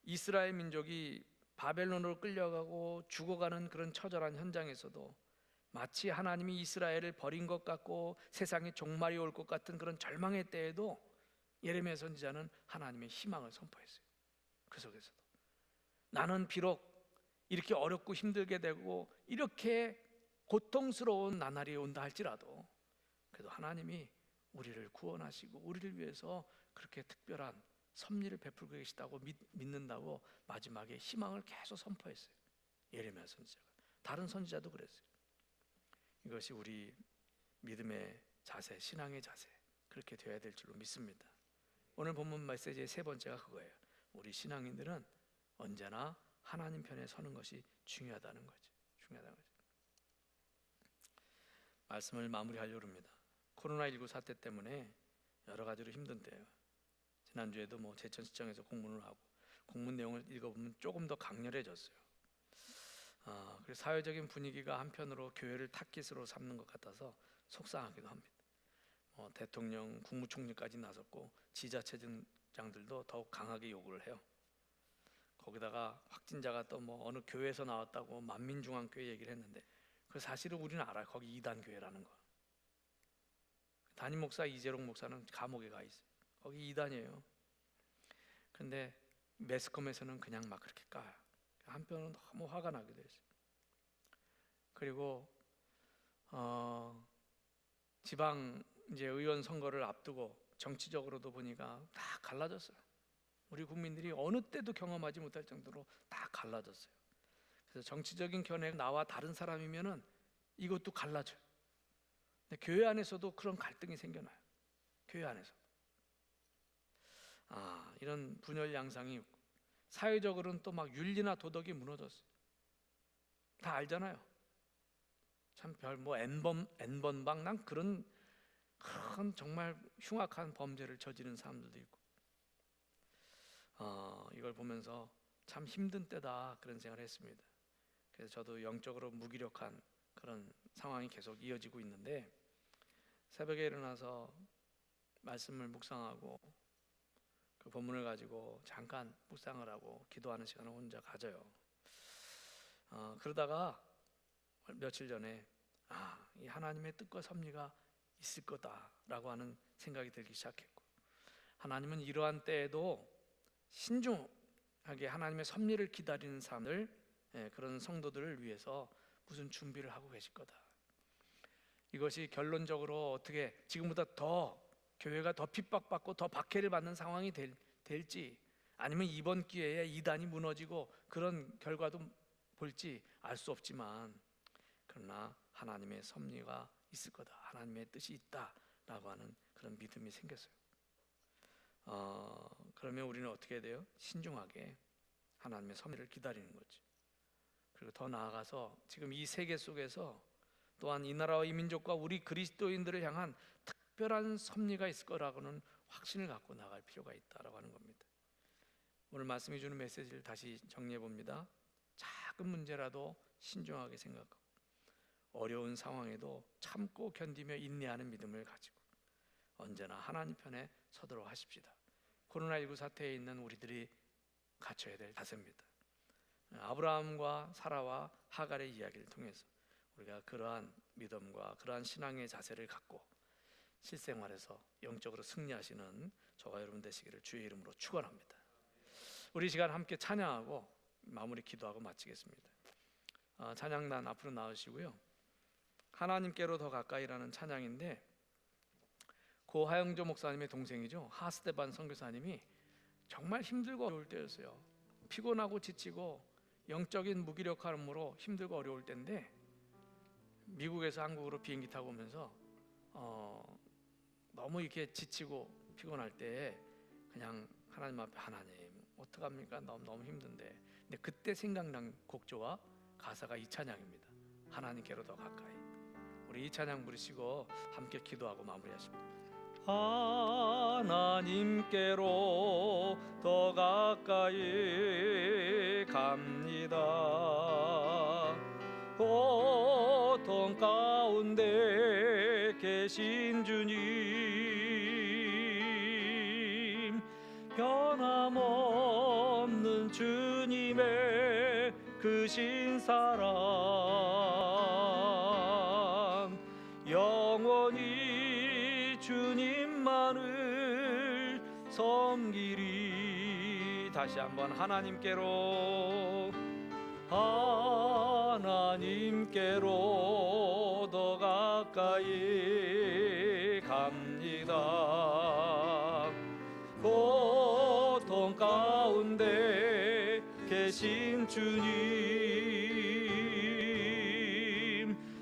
이스라엘 민족이 바벨론으로 끌려가고 죽어가는 그런 처절한 현장에서도 마치 하나님이 이스라엘을 버린 것 같고 세상에 종말이 올 것 같은 그런 절망의 때에도 예레미야 선지자는 하나님의 희망을 선포했어요. 그 속에서도 나는 비록 이렇게 어렵고 힘들게 되고 이렇게 고통스러운 나날이 온다 할지라도 그래도 하나님이 우리를 구원하시고 우리를 위해서 그렇게 특별한 섭리를 베풀고 계시다고 믿는다고 마지막에 희망을 계속 선포했어요. 예레미야 선지자가. 다른 선지자도 그랬어요. 이것이 우리 믿음의 자세, 신앙의 자세 그렇게 되어야 될 줄로 믿습니다. 오늘 본문 메시지의 세 번째가 그거예요. 우리 신앙인들은 언제나 하나님 편에 서는 것이 중요하다는 거죠. 중요하다는 거죠. 말씀을 마무리하려고 합니다. 코로나19 사태 때문에 여러 가지로 힘든 때예요. 지난주에도 뭐 제천시청에서 공문을 하고 공문 내용을 읽어보면 조금 더 강렬해졌어요. 그래서 사회적인 분위기가 한편으로 교회를 타깃으로 삼는 것 같아서 속상하기도 합니다. 대통령, 국무총리까지 나섰고 지자체장들도 더욱 강하게 요구를 해요. 거기다가 확진자가 또 뭐 어느 교회에서 나왔다고 만민중앙교회 얘기를 했는데 그 사실은 우리는 알아요. 거기 이단 교회라는 거. 담임 목사 이재롱 목사는 감옥에 가 있어요. 거기 이단이에요. 근데 매스컴에서는 그냥 막 그렇게 까요. 한편은 너무 화가 나기도 했어요. 그리고 지방 이제 의원 선거를 앞두고 정치적으로도 보니까 다 갈라졌어요. 우리 국민들이 어느 때도 경험하지 못할 정도로 다 갈라졌어요. 그래서 정치적인 견해 나와 다른 사람이면은 이것도 갈라져요. 근데 교회 안에서도 그런 갈등이 생겨나요. 교회 안에서. 이런 분열 양상이 있고 사회적으로는 또 막 윤리나 도덕이 무너졌어요. 다 알잖아요. 참 별 뭐 N번방 난 그런 정말 흉악한 범죄를 저지른 사람들도 있고 이걸 보면서 참 힘든 때다 그런 생각을 했습니다. 그래서 저도 영적으로 무기력한 그런 상황이 계속 이어지고 있는데 새벽에 일어나서 말씀을 묵상하고 그 본문을 가지고 잠깐 묵상을 하고 기도하는 시간을 혼자 가져요. 그러다가 며칠 전에 이 하나님의 뜻과 섭리가 있을 거다라고 하는 생각이 들기 시작했고 하나님은 이러한 때에도 신중하게 하나님의 섭리를 기다리는 사람들 그런 성도들을 위해서 무슨 준비를 하고 계실 거다. 이것이 결론적으로 어떻게 지금보다 더 교회가 더 핍박받고 더 박해를 받는 상황이 될지 아니면 이번 기회에 이단이 무너지고 그런 결과도 볼지 알 수 없지만 그러나 하나님의 섭리가 있을 거다. 하나님의 뜻이 있다라고 하는 그런 믿음이 생겼어요. 그러면 우리는 어떻게 해야 돼요? 신중하게 하나님의 섭리를 기다리는 거지. 그리고 더 나아가서 지금 이 세계 속에서 또한 이 나라와 이 민족과 우리 그리스도인들을 향한 특별한 섭리가 있을 거라고는 확신을 갖고 나갈 필요가 있다라고 하는 겁니다. 오늘 말씀이 주는 메시지를 다시 정리해 봅니다. 작은 문제라도 신중하게 생각하고 어려운 상황에도 참고 견디며 인내하는 믿음을 가지고 언제나 하나님 편에 서도록 하십시다. 코로나19 사태에 있는 우리들이 갖춰야 될 자세입니다. 아브라함과 사라와 하갈의 이야기를 통해서 우리가 그러한 믿음과 그러한 신앙의 자세를 갖고 실생활에서 영적으로 승리하시는 저와 여러분 되시기를 주의 이름으로 축원합니다. 우리 시간 함께 찬양하고 마무리 기도하고 마치겠습니다. 찬양단 앞으로 나오시고요. 하나님께로 더 가까이라는 찬양인데 고 하영조 목사님의 동생이죠. 하스테반 선교사님이 정말 힘들고 어려울 때였어요. 피곤하고 지치고 영적인 무기력함으로 힘들고 어려울 때인데 미국에서 한국으로 비행기 타고 오면서 너무 이렇게 지치고 피곤할 때 그냥 하나님 앞에 하나님 어떡합니까? 너무 힘든데. 근데 그때 생각난 곡조와 가사가 이 찬양입니다. 하나님께로 더 가까이. 우리 이 찬양 부르시고 함께 기도하고 마무리하십니다. 하나님께로 더 가까이 갑니다. 고통 가운데 계신 주님, 변함없는 주님의 크신 사랑, 영원히 주님만을 섬기리. 다시 한번 하나님께로 더 가까이 갑니다. 고통 가운데 계신 주님,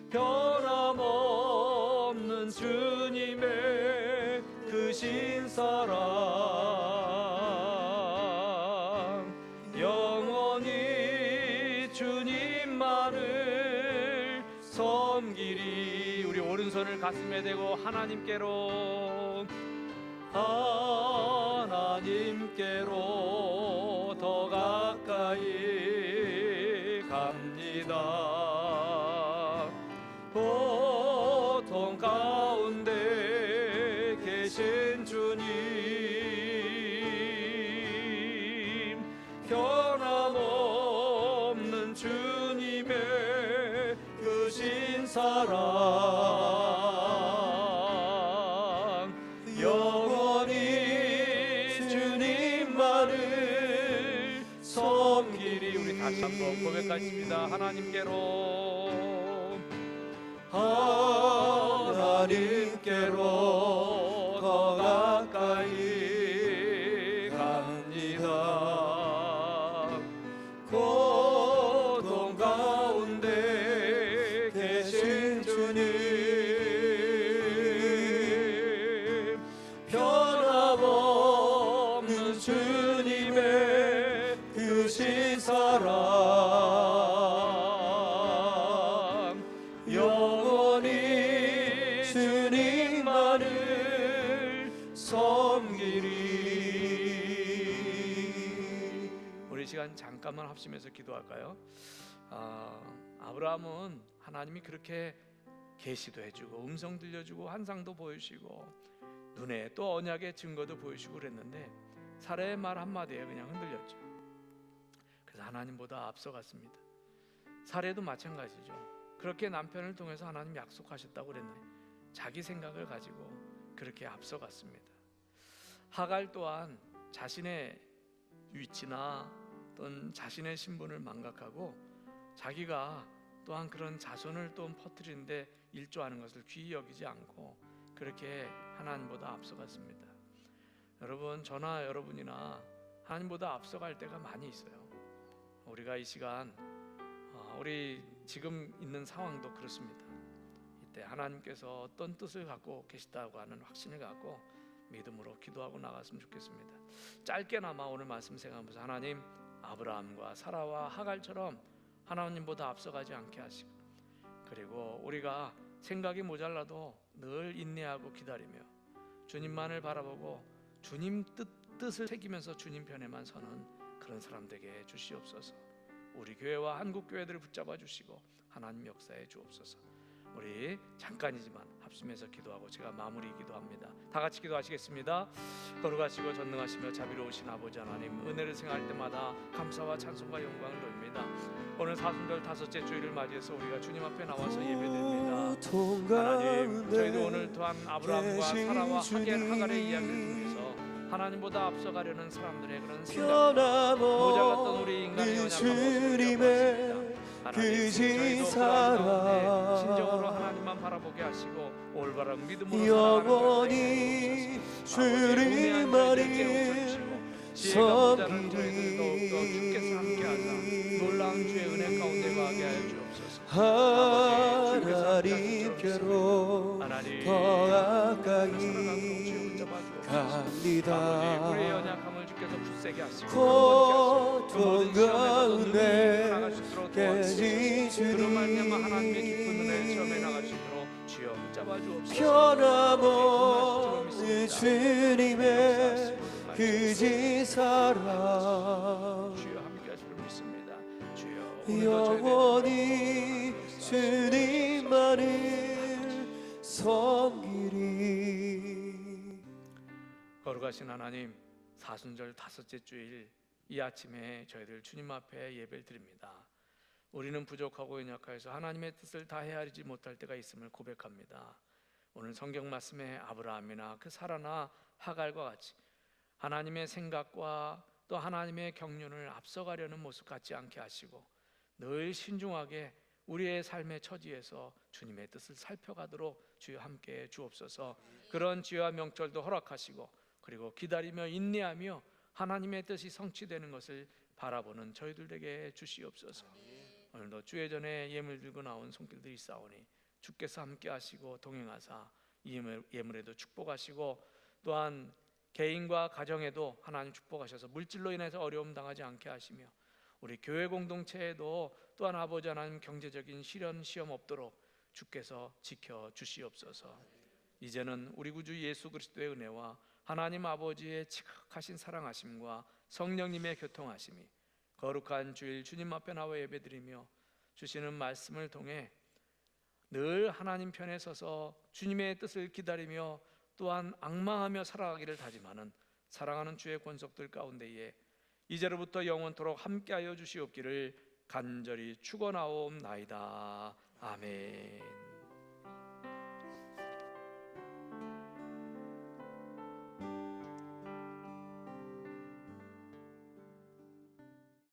변함없는 주님의 크신 사랑, 영원히 주님만을 섬기리. 우리 오른손을 가슴에 대고 하나님께로 더 가까이 갑니다. 고통 가운데 계신 주님, 변함없는 주님의 크신 사랑, 영원히 주님만을 섬기리. 우리 다시 한번 고백하십니다. 하나님께로 더 가까이 갑니다. 고통 가운데 계신 주님, 변함없는 주님의 크신 사랑, 영원히 주님만을 섬기리. 우리 시간 잠깐만 합심해서 기도할까요? 아브라함은 하나님이 그렇게 계시도 해주고 음성 들려주고 환상도 보여주시고 눈에 또 언약의 증거도 보여주시고 그랬는데 사라의 말 한마디에 그냥 흔들렸죠. 그래서 하나님보다 앞서갔습니다. 사례도 마찬가지죠. 그렇게 남편을 통해서 하나님 약속하셨다고 그랬는데 자기 생각을 가지고 그렇게 앞서갔습니다. 하갈 또한 자신의 위치나 또는 자신의 신분을 망각하고 자기가 또한 그런 자손을 또 퍼뜨리는데 일조하는 것을 귀히 여기지 않고 그렇게 하나님보다 앞서갔습니다. 여러분, 저나 여러분이나 하나님보다 앞서갈 때가 많이 있어요. 우리가 이 시간 우리 지금 있는 상황도 그렇습니다. 이때 하나님께서 어떤 뜻을 갖고 계시다고 하는 확신을 갖고 믿음으로 기도하고 나갔으면 좋겠습니다. 짧게나마 오늘 말씀 생각하면서 하나님, 아브라함과 사라와 하갈처럼 하나님보다 앞서가지 않게 하시고, 그리고 우리가 생각이 모자라도 늘 인내하고 기다리며 주님만을 바라보고 주님 뜻을 새기면서 주님 편에만 서는 그런 사람 되게 해 주시옵소서. 우리 교회와 한국 교회들을 붙잡아 주시고 하나님 역사해 주옵소서. 우리 잠깐이지만 합심해서 기도하고 제가 마무리 기도합니다. 다 같이 기도하시겠습니다. 거룩하시고 전능하시며 자비로우신 아버지 하나님, 은혜를 생각할 때마다 감사와 찬송과 영광을 돌립니다. 오늘 사순절 다섯째 주일을 맞이해서 우리가 주님 앞에 나와서 예배드립니다. 하나님, 저희도 오늘 또한 아브라함과 사라와 하갈의 이야기를 통해서 하나님보다 앞서가려는 사람들의 그런 생각, 모자랐던 우리 인간의 연약한 모습을 보았습니다. 하나님, 저희도 그런 가운데 진정으로 하나님만 바라보게 하시고 올바른 믿음으로 영원히 주님만을 지혜가 모자란 저희들 더욱더 주께서 함께하사 놀라운 주의 은혜 가운데 거하게 하여 주옵소서. 하나님께로 더 가까이 갑니다. 우리의 연약함을 주께서 굳세게 하시고 고통 가운데 깨진 그로 말미암아 주님 하나님의 깊은 은혜를 체험해 나갈 수 있도록 주여 붙잡아 주옵소서. 변함없는 주님의 그지 사랑 주여 함께 하시길 믿습니다. 주여 오늘도 영원히 주님만을 섬기리. 거룩하신 하나님, 사순절 다섯째 주일 이 아침에 저희들 주님 앞에 예배를 드립니다. 우리는 부족하고 연약하여서 하나님의 뜻을 다 헤아리지 못할 때가 있음을 고백합니다. 오늘 성경 말씀에 아브라함이나 그 사라나 하갈과 같이 하나님의 생각과 또 하나님의 경륜을 앞서가려는 모습 같지 않게 하시고 늘 신중하게 우리의 삶의 처지에서 주님의 뜻을 살펴가도록 주여 함께 주옵소서. 그런 지혜와 명철도 허락하시고 그리고 기다리며 인내하며 하나님의 뜻이 성취되는 것을 바라보는 저희들에게 주시옵소서. 오늘도 주의 전에 예물 들고 나온 손길들이 있사오니 주께서 함께 하시고 동행하사 이 예물에도 축복하시고 또한 개인과 가정에도 하나님 축복하셔서 물질로 인해서 어려움 당하지 않게 하시며 우리 교회 공동체에도 또한 아버지 하나님 경제적인 시련 시험 없도록 주께서 지켜 주시옵소서. 이제는 우리 구주 예수 그리스도의 은혜와 하나님 아버지의 지극하신 사랑하심과 성령님의 교통하심이 거룩한 주일 주님 앞에 나와 예배드리며 주시는 말씀을 통해 늘 하나님 편에 서서 주님의 뜻을 기다리며 또한 앙망하며 살아가기를 다짐하는 사랑하는 주의 권속들 가운데에 이제로부터 영원토록 함께하여 주시옵기를 간절히 축원하옵나이다.